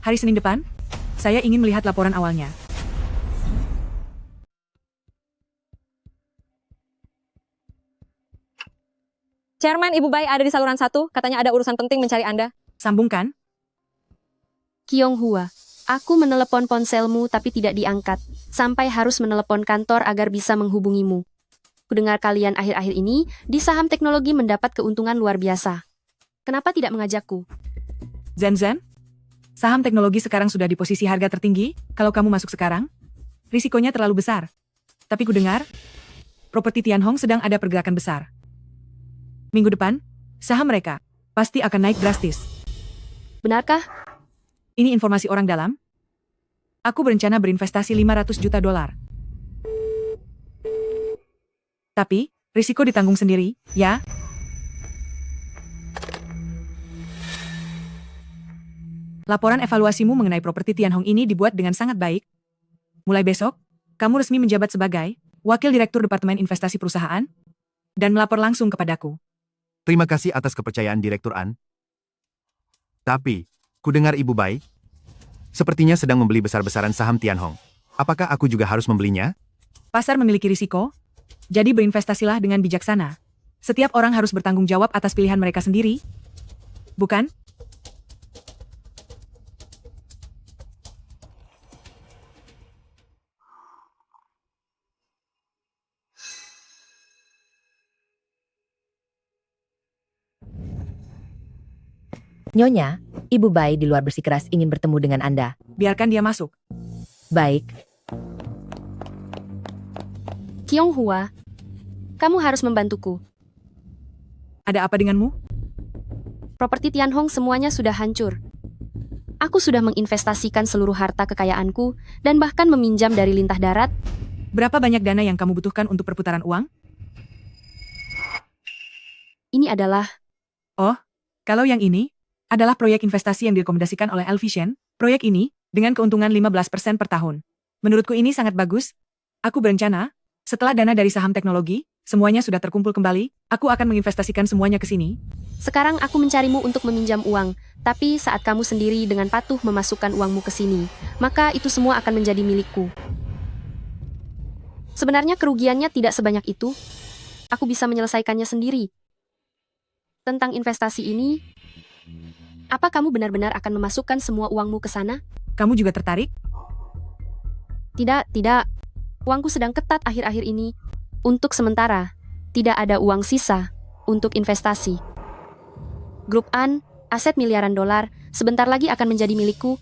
Hari Senin depan, saya ingin melihat laporan awalnya. Chairman, Ibu Bai ada di saluran 1, katanya ada urusan penting mencari Anda. Sambungkan. Kyong Hua, aku menelepon ponselmu tapi tidak diangkat, sampai harus menelepon kantor agar bisa menghubungimu. Kudengar kalian akhir-akhir ini, di saham teknologi mendapat keuntungan luar biasa. Kenapa tidak mengajakku? Zenzhen, saham teknologi sekarang sudah di posisi harga tertinggi. Kalau kamu masuk sekarang, risikonya terlalu besar. Tapi kudengar, properti Tianhong sedang ada pergerakan besar. Minggu depan, saham mereka pasti akan naik drastis. Benarkah? Ini informasi orang dalam. Aku berencana berinvestasi 500 juta dolar. Tapi, risiko ditanggung sendiri, ya? Laporan evaluasimu mengenai properti Tianhong ini dibuat dengan sangat baik. Mulai besok, kamu resmi menjabat sebagai Wakil Direktur Departemen Investasi Perusahaan dan melapor langsung kepadaku. Terima kasih atas kepercayaan Direktur An. Tapi, kudengar Ibu Bai, sepertinya sedang membeli besar-besaran saham Tianhong. Apakah aku juga harus membelinya? Pasar memiliki risiko, jadi berinvestasilah dengan bijaksana. Setiap orang harus bertanggung jawab atas pilihan mereka sendiri. Bukan? Nyonya, Ibu Bai di luar bersikeras ingin bertemu dengan Anda. Biarkan dia masuk. Baik, Kyong Hua, kamu harus membantuku. Ada apa denganmu? Properti Tianhong semuanya sudah hancur. Aku sudah menginvestasikan seluruh harta kekayaanku dan bahkan meminjam dari lintah darat. Berapa banyak dana yang kamu butuhkan untuk perputaran uang? Ini adalah Oh, kalau yang ini adalah proyek investasi yang direkomendasikan oleh Elvision. Proyek ini Dengan keuntungan 15% per tahun. Menurutku ini sangat bagus. Aku berencana, setelah dana dari saham teknologi, semuanya sudah terkumpul kembali, aku akan menginvestasikan semuanya ke sini. Sekarang aku mencarimu untuk meminjam uang, tapi saat kamu sendiri dengan patuh memasukkan uangmu ke sini, maka itu semua akan menjadi milikku. Sebenarnya kerugiannya tidak sebanyak itu. Aku bisa menyelesaikannya sendiri. Tentang investasi ini, apa kamu benar-benar akan memasukkan semua uangmu ke sana? Kamu juga tertarik? Tidak. Uangku sedang ketat akhir-akhir ini. Untuk sementara, tidak ada uang sisa untuk investasi. Grup An, aset miliaran dolar, sebentar lagi akan menjadi milikku.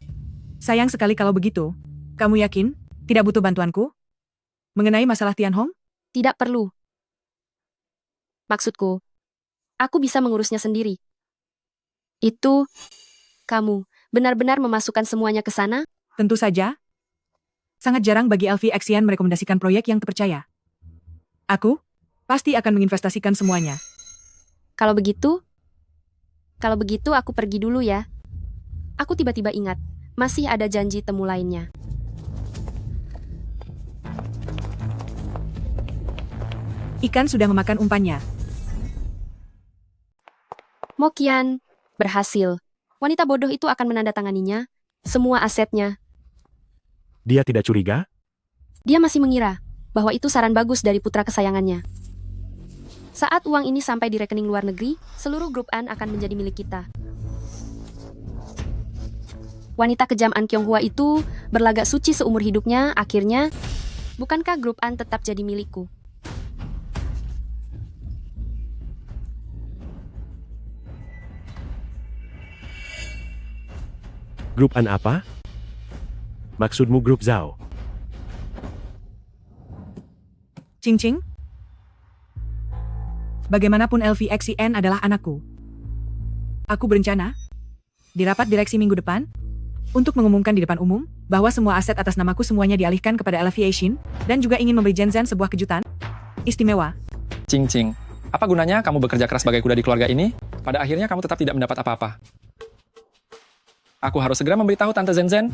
Sayang sekali kalau begitu. Kamu yakin? Tidak butuh bantuanku? Mengenai masalah Tianhong? Tidak perlu. Maksudku, aku bisa mengurusnya sendiri. Itu, kamu benar-benar memasukkan semuanya ke sana? Tentu saja. Sangat jarang bagi LVXian merekomendasikan proyek yang terpercaya. Aku pasti akan menginvestasikan semuanya. Kalau begitu aku pergi dulu ya. Aku tiba-tiba ingat, masih ada janji temu lainnya. Ikan sudah memakan umpannya. Mokian, berhasil. Wanita bodoh itu akan menandatanganinya, semua asetnya. Dia tidak curiga? Dia masih mengira bahwa itu saran bagus dari putra kesayangannya. Saat uang ini sampai di rekening luar negeri, seluruh grup An akan menjadi milik kita. Wanita kejam An Kyonghua itu berlagak suci seumur hidupnya, akhirnya, bukankah grup An tetap jadi milikku? Grup An apa? Maksudmu grup Zhao? Cing-cing? Bagaimanapun LVXiN adalah anakku. Aku berencana, di rapat direksi minggu depan, untuk mengumumkan di depan umum, bahwa semua aset atas namaku semuanya dialihkan kepada LVXiN, dan juga ingin memberi Zenzan sebuah kejutan istimewa. Cing-cing, apa gunanya kamu bekerja keras sebagai kuda di keluarga ini? Pada akhirnya kamu tetap tidak mendapat apa-apa. Aku harus segera memberitahu Tante Zenzen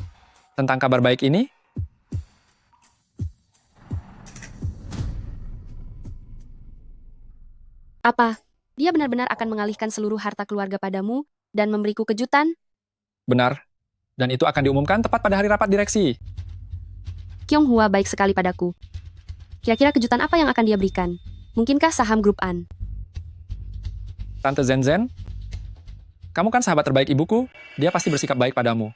tentang kabar baik ini. Apa? Dia benar-benar akan mengalihkan seluruh harta keluarga padamu dan memberiku kejutan? Benar. Dan itu akan diumumkan tepat pada hari rapat direksi. Kyonghua baik sekali padaku. Kira-kira kejutan apa yang akan dia berikan? Mungkinkah saham grup An? Tante Zenzen, kamu kan sahabat terbaik ibuku, dia pasti bersikap baik padamu.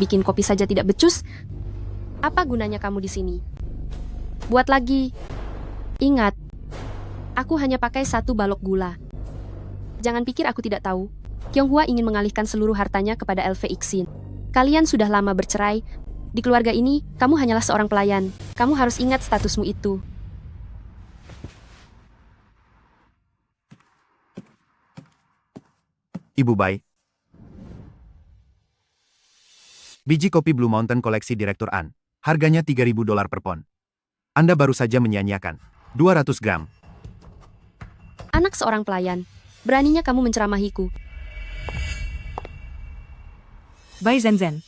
Bikin kopi saja tidak becus? Apa gunanya kamu di sini? Buat lagi. Ingat, aku hanya pakai 1 balok gula. Jangan pikir aku tidak tahu. Kyonghua ingin mengalihkan seluruh hartanya kepada LVXiN. Kalian sudah lama bercerai. Di keluarga ini, kamu hanyalah seorang pelayan. Kamu harus ingat statusmu itu. Ibu Bai. Biji kopi Blue Mountain koleksi Direktur An. Harganya $3.000 per pon. Anda baru saja menyia-nyiakan 200 gram. Anak seorang pelayan. Beraninya kamu menceramahiku. Bai Zenzen.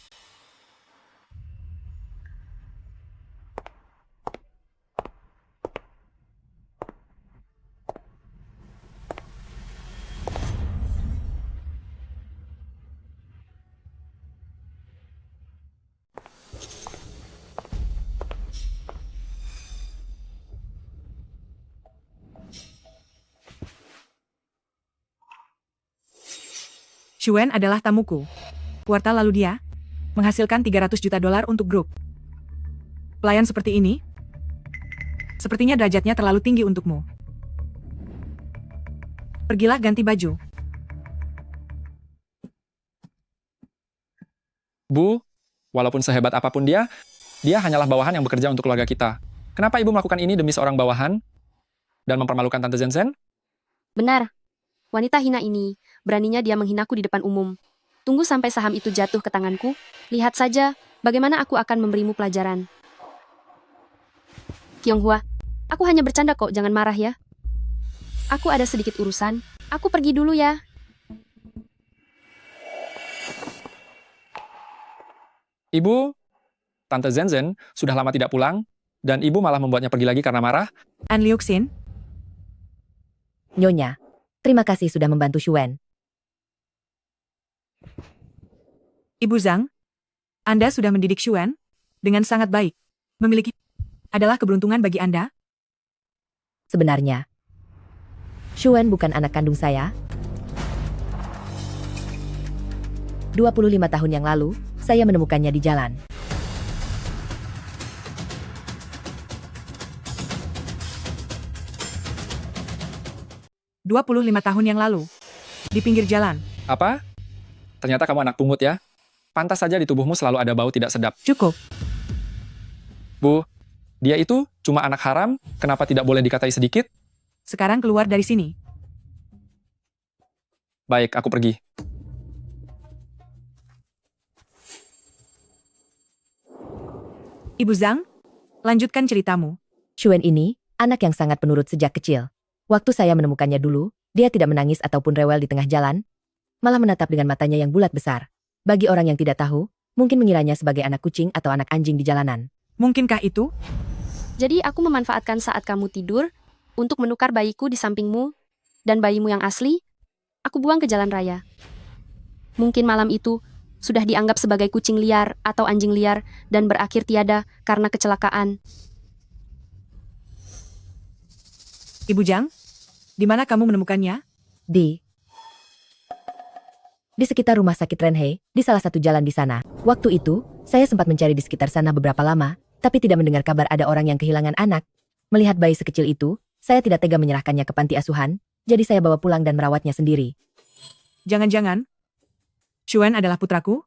Shuen adalah tamuku. Kuartal lalu dia menghasilkan $300 juta untuk grup. Pelayan seperti ini, sepertinya derajatnya terlalu tinggi untukmu. Pergilah ganti baju. Bu, walaupun sehebat apapun dia hanyalah bawahan yang bekerja untuk keluarga kita. Kenapa ibu melakukan ini demi seorang bawahan dan mempermalukan Tante Zenzen? Benar. Wanita hina ini, beraninya dia menghinaku di depan umum. Tunggu sampai saham itu jatuh ke tanganku. Lihat saja bagaimana aku akan memberimu pelajaran. Kyonghua, aku hanya bercanda kok, jangan marah ya. Aku ada sedikit urusan. Aku pergi dulu ya. Ibu, Tante Zenzen sudah lama tidak pulang, dan ibu malah membuatnya pergi lagi karena marah. An Liuxin, Nyonya, terima kasih sudah membantu Xuan. Ibu Zhang, Anda sudah mendidik Xuan dengan sangat baik. Memiliki adalah keberuntungan bagi Anda. Sebenarnya, Xuan bukan anak kandung saya. 25 tahun yang lalu, saya menemukannya di jalan. "25 tahun yang lalu. Di pinggir jalan. Apa? Ternyata kamu anak pungut ya? Pantas saja di tubuhmu selalu ada bau tidak sedap. Cukup. Bu, dia itu cuma anak haram, kenapa tidak boleh dikatai sedikit? Sekarang keluar dari sini." Baik, aku pergi. Ibu Zhang, lanjutkan ceritamu. Xuan ini, anak yang sangat penurut sejak kecil. Waktu saya menemukannya dulu, dia tidak menangis ataupun rewel di tengah jalan, malah menatap dengan matanya yang bulat besar. Bagi orang yang tidak tahu, mungkin mengiranya sebagai anak kucing atau anak anjing di jalanan. Mungkinkah itu? Jadi aku memanfaatkan saat kamu tidur untuk menukar bayiku di sampingmu dan bayimu yang asli, aku buang ke jalan raya. Mungkin malam itu sudah dianggap sebagai kucing liar atau anjing liar dan berakhir tiada karena kecelakaan. Ibu Zhang, di mana kamu menemukannya? Di sekitar rumah sakit Renhei, di salah satu jalan di sana. Waktu itu, saya sempat mencari di sekitar sana beberapa lama, tapi tidak mendengar kabar ada orang yang kehilangan anak. Melihat bayi sekecil itu, saya tidak tega menyerahkannya ke panti asuhan, jadi saya bawa pulang dan merawatnya sendiri. Jangan-jangan Xuan adalah putraku?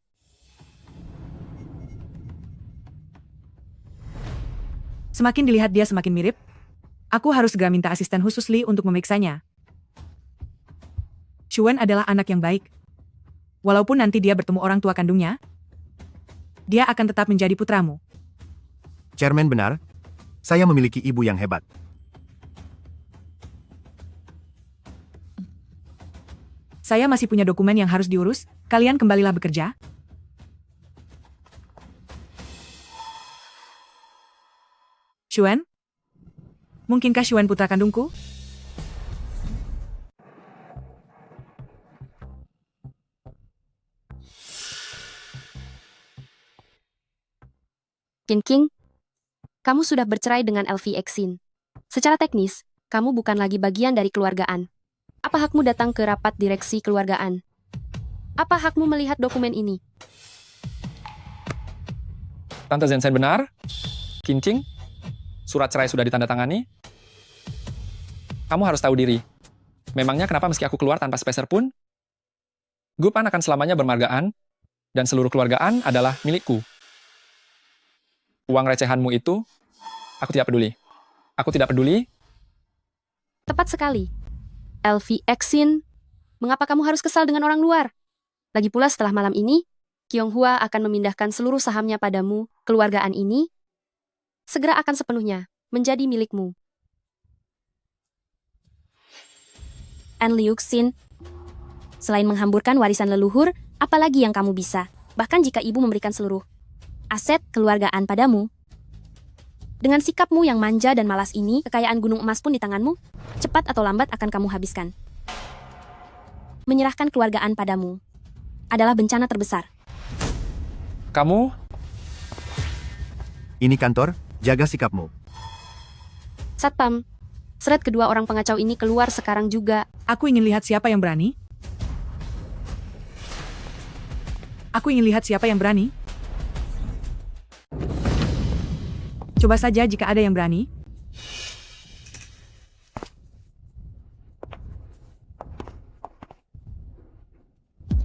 Semakin dilihat dia semakin mirip. Aku harus segera minta asisten khusus Li untuk memeriksanya. Xuan adalah anak yang baik. Walaupun nanti dia bertemu orang tua kandungnya, dia akan tetap menjadi putramu. Chairman benar. Saya memiliki ibu yang hebat. Saya masih punya dokumen yang harus diurus, kalian kembalilah bekerja. Xuan? Mungkinkah Xuan putra kandungku? King, kamu sudah bercerai dengan Elvi Exin. Secara teknis, kamu bukan lagi bagian dari keluargaan. Apa hakmu datang ke rapat direksi keluargaan? Apa hakmu melihat dokumen ini? Tante Zenzen benar? Kincing? Surat cerai sudah ditandatangani? Kamu harus tahu diri. Memangnya kenapa meski aku keluar tanpa sepeser pun? Gupan akan selamanya bermargaan, dan seluruh keluargaan adalah milikku. Uang recehanmu itu, aku tidak peduli. Aku tidak peduli. Tepat sekali. Elvi Exin, mengapa kamu harus kesal dengan orang luar? Lagi pula setelah malam ini, Kyonghua akan memindahkan seluruh sahamnya padamu, keluargaan ini, segera akan sepenuhnya menjadi milikmu. An Liuxin, selain menghamburkan warisan leluhur, apalagi yang kamu bisa? Bahkan jika ibu memberikan seluruh aset keluargaan padamu, dengan sikapmu yang manja dan malas ini, kekayaan gunung emas pun di tanganmu, cepat atau lambat akan kamu habiskan. Menyerahkan keluargaan padamu adalah bencana terbesar. Kamu? Ini kantor, jaga sikapmu. Satpam, seret kedua orang pengacau ini keluar sekarang juga. Aku ingin lihat siapa yang berani. Aku ingin lihat siapa yang berani. Coba saja jika ada yang berani.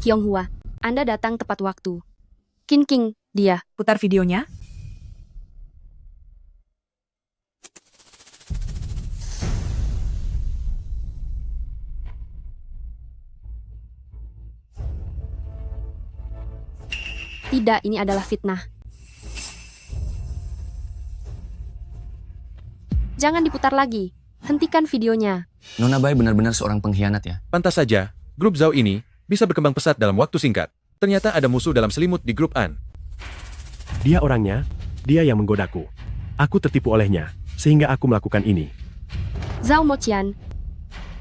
Kyonghua, Anda datang tepat waktu. King, dia. Putar videonya. Tidak, ini adalah fitnah. Jangan diputar lagi. Hentikan videonya. Nona Bai benar-benar seorang pengkhianat ya. Pantas saja, grup Zhao ini bisa berkembang pesat dalam waktu singkat. Ternyata ada musuh dalam selimut di grup An. Dia orangnya, dia yang menggodaku. Aku tertipu olehnya, sehingga aku melakukan ini. Zhao Moqian.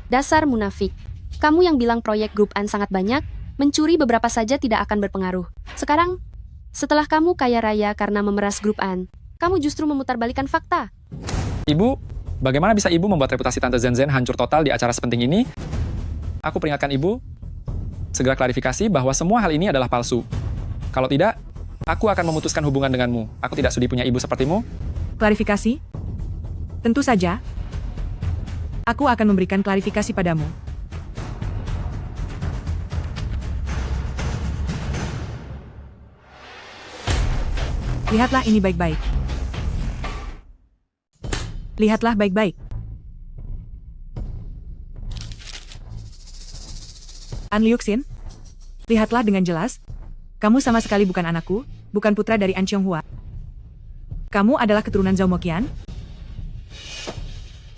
Dasar munafik. Kamu yang bilang proyek grup An sangat banyak, mencuri beberapa saja tidak akan berpengaruh. Sekarang, setelah kamu kaya raya karena memeras grup An, kamu justru memutarbalikkan fakta. Ibu, bagaimana bisa ibu membuat reputasi Tante Zenzen hancur total di acara sepenting ini? Aku peringatkan ibu, segera klarifikasi bahwa semua hal ini adalah palsu. Kalau tidak, aku akan memutuskan hubungan denganmu. Aku tidak sudi punya ibu sepertimu. Klarifikasi? Tentu saja. Aku akan memberikan klarifikasi padamu. Lihatlah ini baik-baik. Lihatlah baik-baik. An Liuxin, lihatlah dengan jelas. Kamu sama sekali bukan anakku, bukan putra dari An Qianghua. Kamu adalah keturunan Zhao Moqian.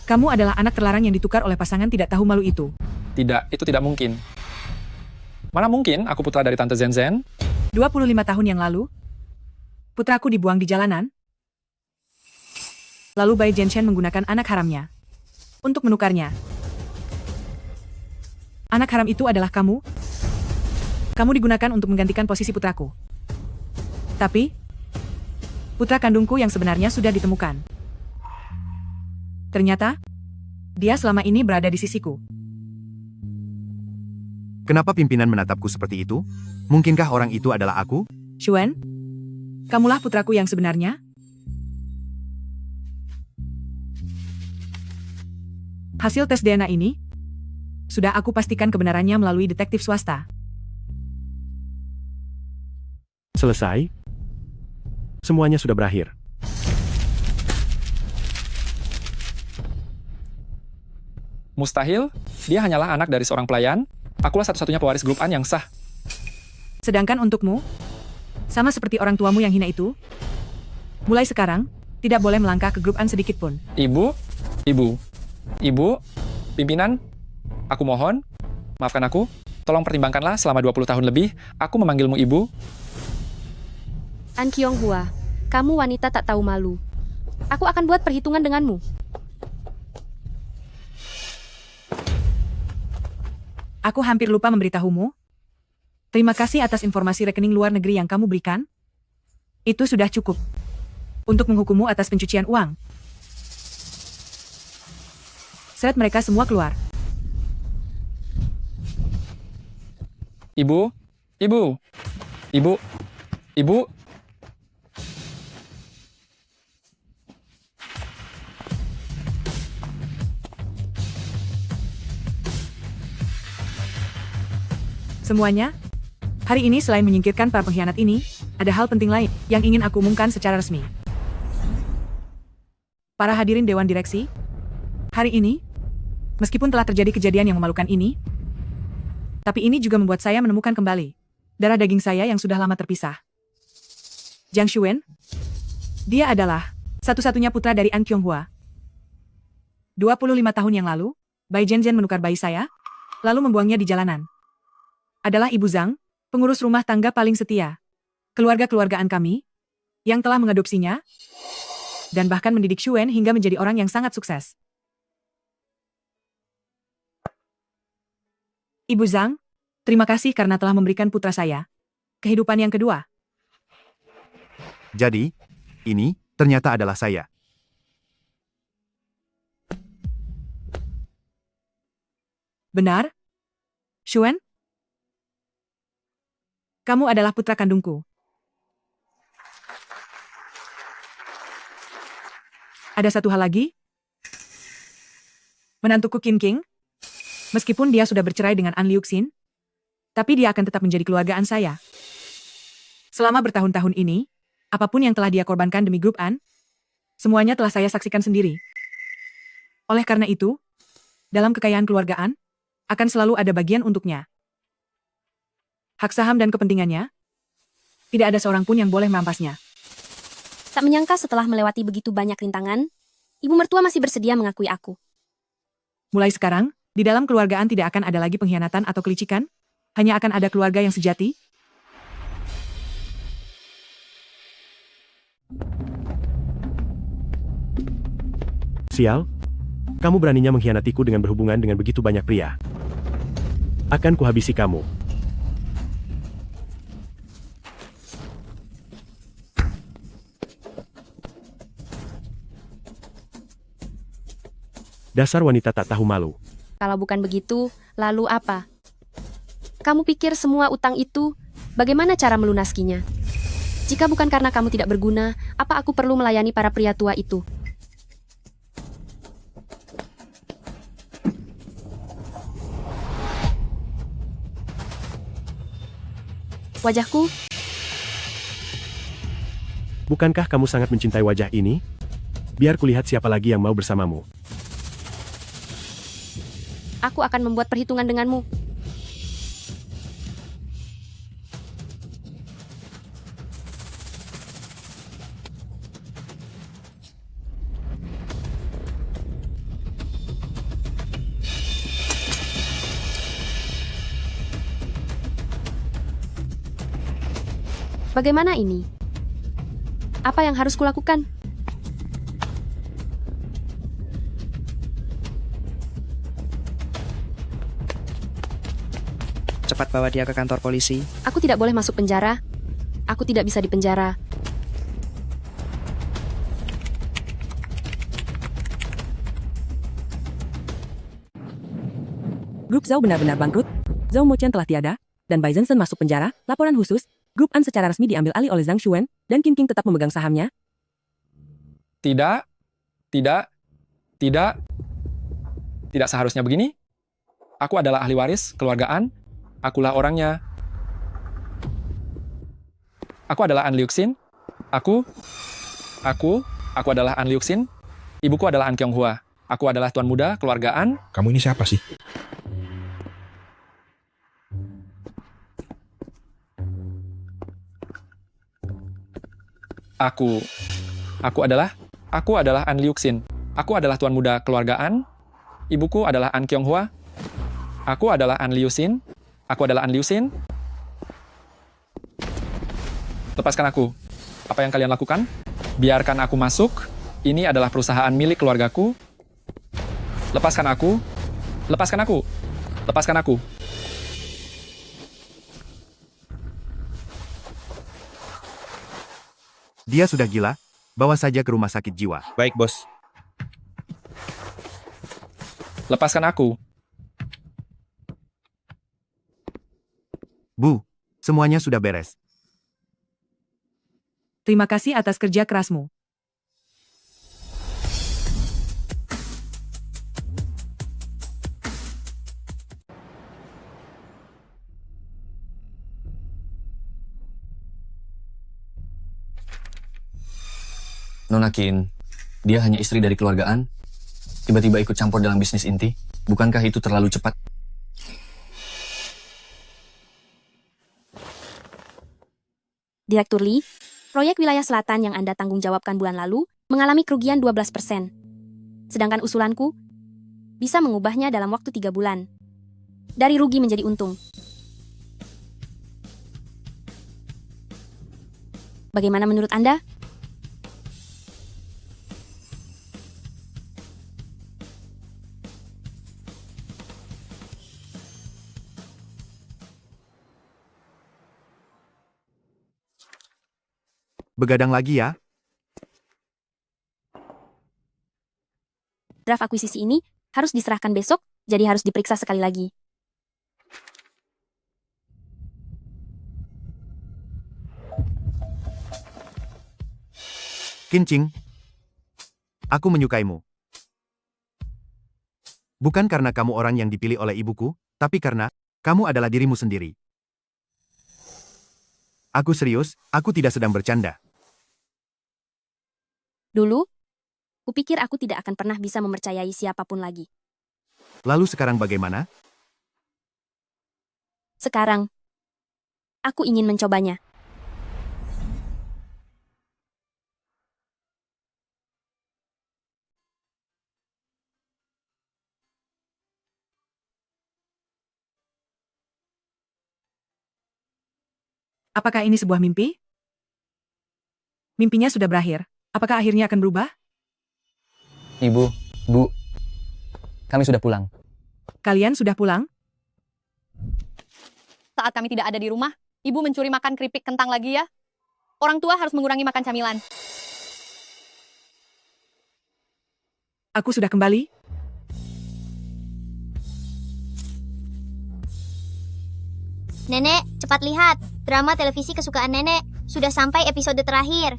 Kamu adalah anak terlarang yang ditukar oleh pasangan tidak tahu malu itu. Tidak, itu tidak mungkin. Mana mungkin aku putra dari Tante Zenzen? 25 tahun yang lalu, putraku dibuang di jalanan. Lalu Bai Zhenshen menggunakan anak haramnya untuk menukarnya. Anak haram itu adalah kamu. Kamu digunakan untuk menggantikan posisi putraku. Tapi, putra kandungku yang sebenarnya sudah ditemukan. Ternyata, dia selama ini berada di sisiku. Kenapa pimpinan menatapku seperti itu? Mungkinkah orang itu adalah aku? Xuan, kamulah putraku yang sebenarnya? Hasil tes DNA ini sudah aku pastikan kebenarannya melalui detektif swasta. Selesai? Semuanya sudah berakhir. Mustahil, dia hanyalah anak dari seorang pelayan. Akulah satu-satunya pewaris grup An yang sah. Sedangkan untukmu, sama seperti orang tuamu yang hina itu, mulai sekarang, tidak boleh melangkah ke grup An sedikit pun. Ibu, pimpinan, aku mohon, maafkan aku, tolong pertimbangkanlah selama 20 tahun lebih, aku memanggilmu ibu. An Qianghua, kamu wanita tak tahu malu. Aku akan buat perhitungan denganmu. Aku hampir lupa memberitahumu. Terima kasih atas informasi rekening luar negeri yang kamu berikan. Itu sudah cukup untuk menghukummu atas pencucian uang. Seret mereka semua keluar. Ibu. Semuanya, hari ini selain menyingkirkan para pengkhianat ini, ada hal penting lain yang ingin aku umumkan secara resmi. Para hadirin Dewan Direksi, hari ini, meskipun telah terjadi kejadian yang memalukan ini, tapi ini juga membuat saya menemukan kembali darah daging saya yang sudah lama terpisah. Jiang Xuan, dia adalah satu-satunya putra dari An Qianghua. 25 tahun yang lalu, Bai Zhenzhen menukar bayi saya, lalu membuangnya di jalanan. Adalah Ibu Zhang, pengurus rumah tangga paling setia. Keluarga-keluargaan kami, yang telah mengadopsinya, dan bahkan mendidik Xuan hingga menjadi orang yang sangat sukses. Ibu Zhang, terima kasih karena telah memberikan putra saya kehidupan yang kedua. Jadi, ini ternyata adalah saya. Benar? Xuan? Kamu adalah putra kandungku. Ada satu hal lagi. Menantuku Qin King, meskipun dia sudah bercerai dengan An Liuxin, tapi dia akan tetap menjadi keluargaan saya. Selama bertahun-tahun ini, apapun yang telah dia korbankan demi grup An, semuanya telah saya saksikan sendiri. Oleh karena itu, dalam kekayaan keluargaan, akan selalu ada bagian untuknya. Hak saham dan kepentingannya, tidak ada seorang pun yang boleh merampasnya. Tak menyangka setelah melewati begitu banyak rintangan, ibu mertua masih bersedia mengakui aku. Mulai sekarang, di dalam keluargaan tidak akan ada lagi pengkhianatan atau kelicikan, hanya akan ada keluarga yang sejati. Sial, kamu beraninya mengkhianatiku dengan berhubungan dengan begitu banyak pria. Akan kuhabisi kamu. Dasar wanita tak tahu malu. Kalau bukan begitu, lalu apa? Kamu pikir semua utang itu, bagaimana cara melunaskinya? Jika bukan karena kamu tidak berguna, apa aku perlu melayani para pria tua itu? Wajahku, Bukankah kamu sangat mencintai wajah ini? Biar kulihat siapa lagi yang mau bersamamu. aku akan membuat perhitungan denganmu. Bagaimana ini? Apa yang harus kulakukan? Cepat bawa dia ke kantor polisi. Aku tidak boleh masuk penjara. Aku tidak bisa dipenjara. Grup Zhao benar-benar bangkrut. Zhao Mochen telah tiada, dan Bai Zhensen masuk penjara. Laporan khusus, Grup An secara resmi diambil alih oleh Zhang Xuan, dan Qin King tetap memegang sahamnya. Tidak, tidak, tidak, tidak seharusnya begini. Aku adalah ahli waris keluargaan. Akulah orangnya. Aku adalah An Liuxin. Aku adalah An Liuxin. Ibuku adalah An Kyonghua. Aku adalah tuan muda keluargaan. Kamu ini siapa sih? Aku adalah An Liuxin. Aku adalah tuan muda keluargaan. Ibuku adalah An Kyonghua. Aku adalah An Liuxin. Aku adalah An Liuxin. Lepaskan aku. Apa yang kalian lakukan? Biarkan aku masuk. Ini adalah perusahaan milik keluargaku. Lepaskan aku. Lepaskan aku. Lepaskan aku. Dia sudah gila. Bawa saja ke rumah sakit jiwa. Baik, bos. Lepaskan aku. Bu, semuanya sudah beres. Terima kasih atas kerja kerasmu. Nona Qin, dia hanya istri dari keluargaan. Tiba-tiba ikut campur dalam bisnis inti. Bukankah itu terlalu cepat? Direktur Lee, proyek wilayah selatan yang Anda tanggung jawabkan bulan lalu mengalami kerugian 12%. Sedangkan usulanku bisa mengubahnya dalam waktu 3 bulan. Dari rugi menjadi untung. Bagaimana menurut Anda? Begadang lagi ya? Draft akuisisi ini harus diserahkan besok, jadi harus diperiksa sekali lagi. Kincing, aku menyukaimu. Bukan karena kamu orang yang dipilih oleh ibuku, tapi karena kamu adalah dirimu sendiri. Aku serius, aku tidak sedang bercanda. Dulu, kupikir aku tidak akan pernah bisa mempercayai siapapun lagi. Lalu sekarang bagaimana? Sekarang, aku ingin mencobanya. Apakah ini sebuah mimpi? Mimpinya sudah berakhir. Apakah akhirnya akan berubah? Ibu, Bu, kami sudah pulang. Kalian sudah pulang? Saat kami tidak ada di rumah, ibu mencuri makan keripik kentang lagi ya. Orang tua harus mengurangi makan camilan. Aku sudah kembali. Nenek, cepat lihat. Drama televisi kesukaan nenek. Sudah sampai episode terakhir.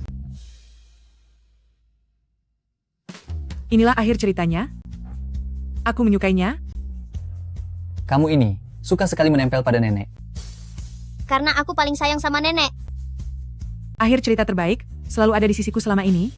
Inilah akhir ceritanya. Aku menyukainya. Kamu ini suka sekali menempel pada nenek. Karena aku paling sayang sama nenek. Akhir cerita terbaik, selalu ada di sisiku selama ini.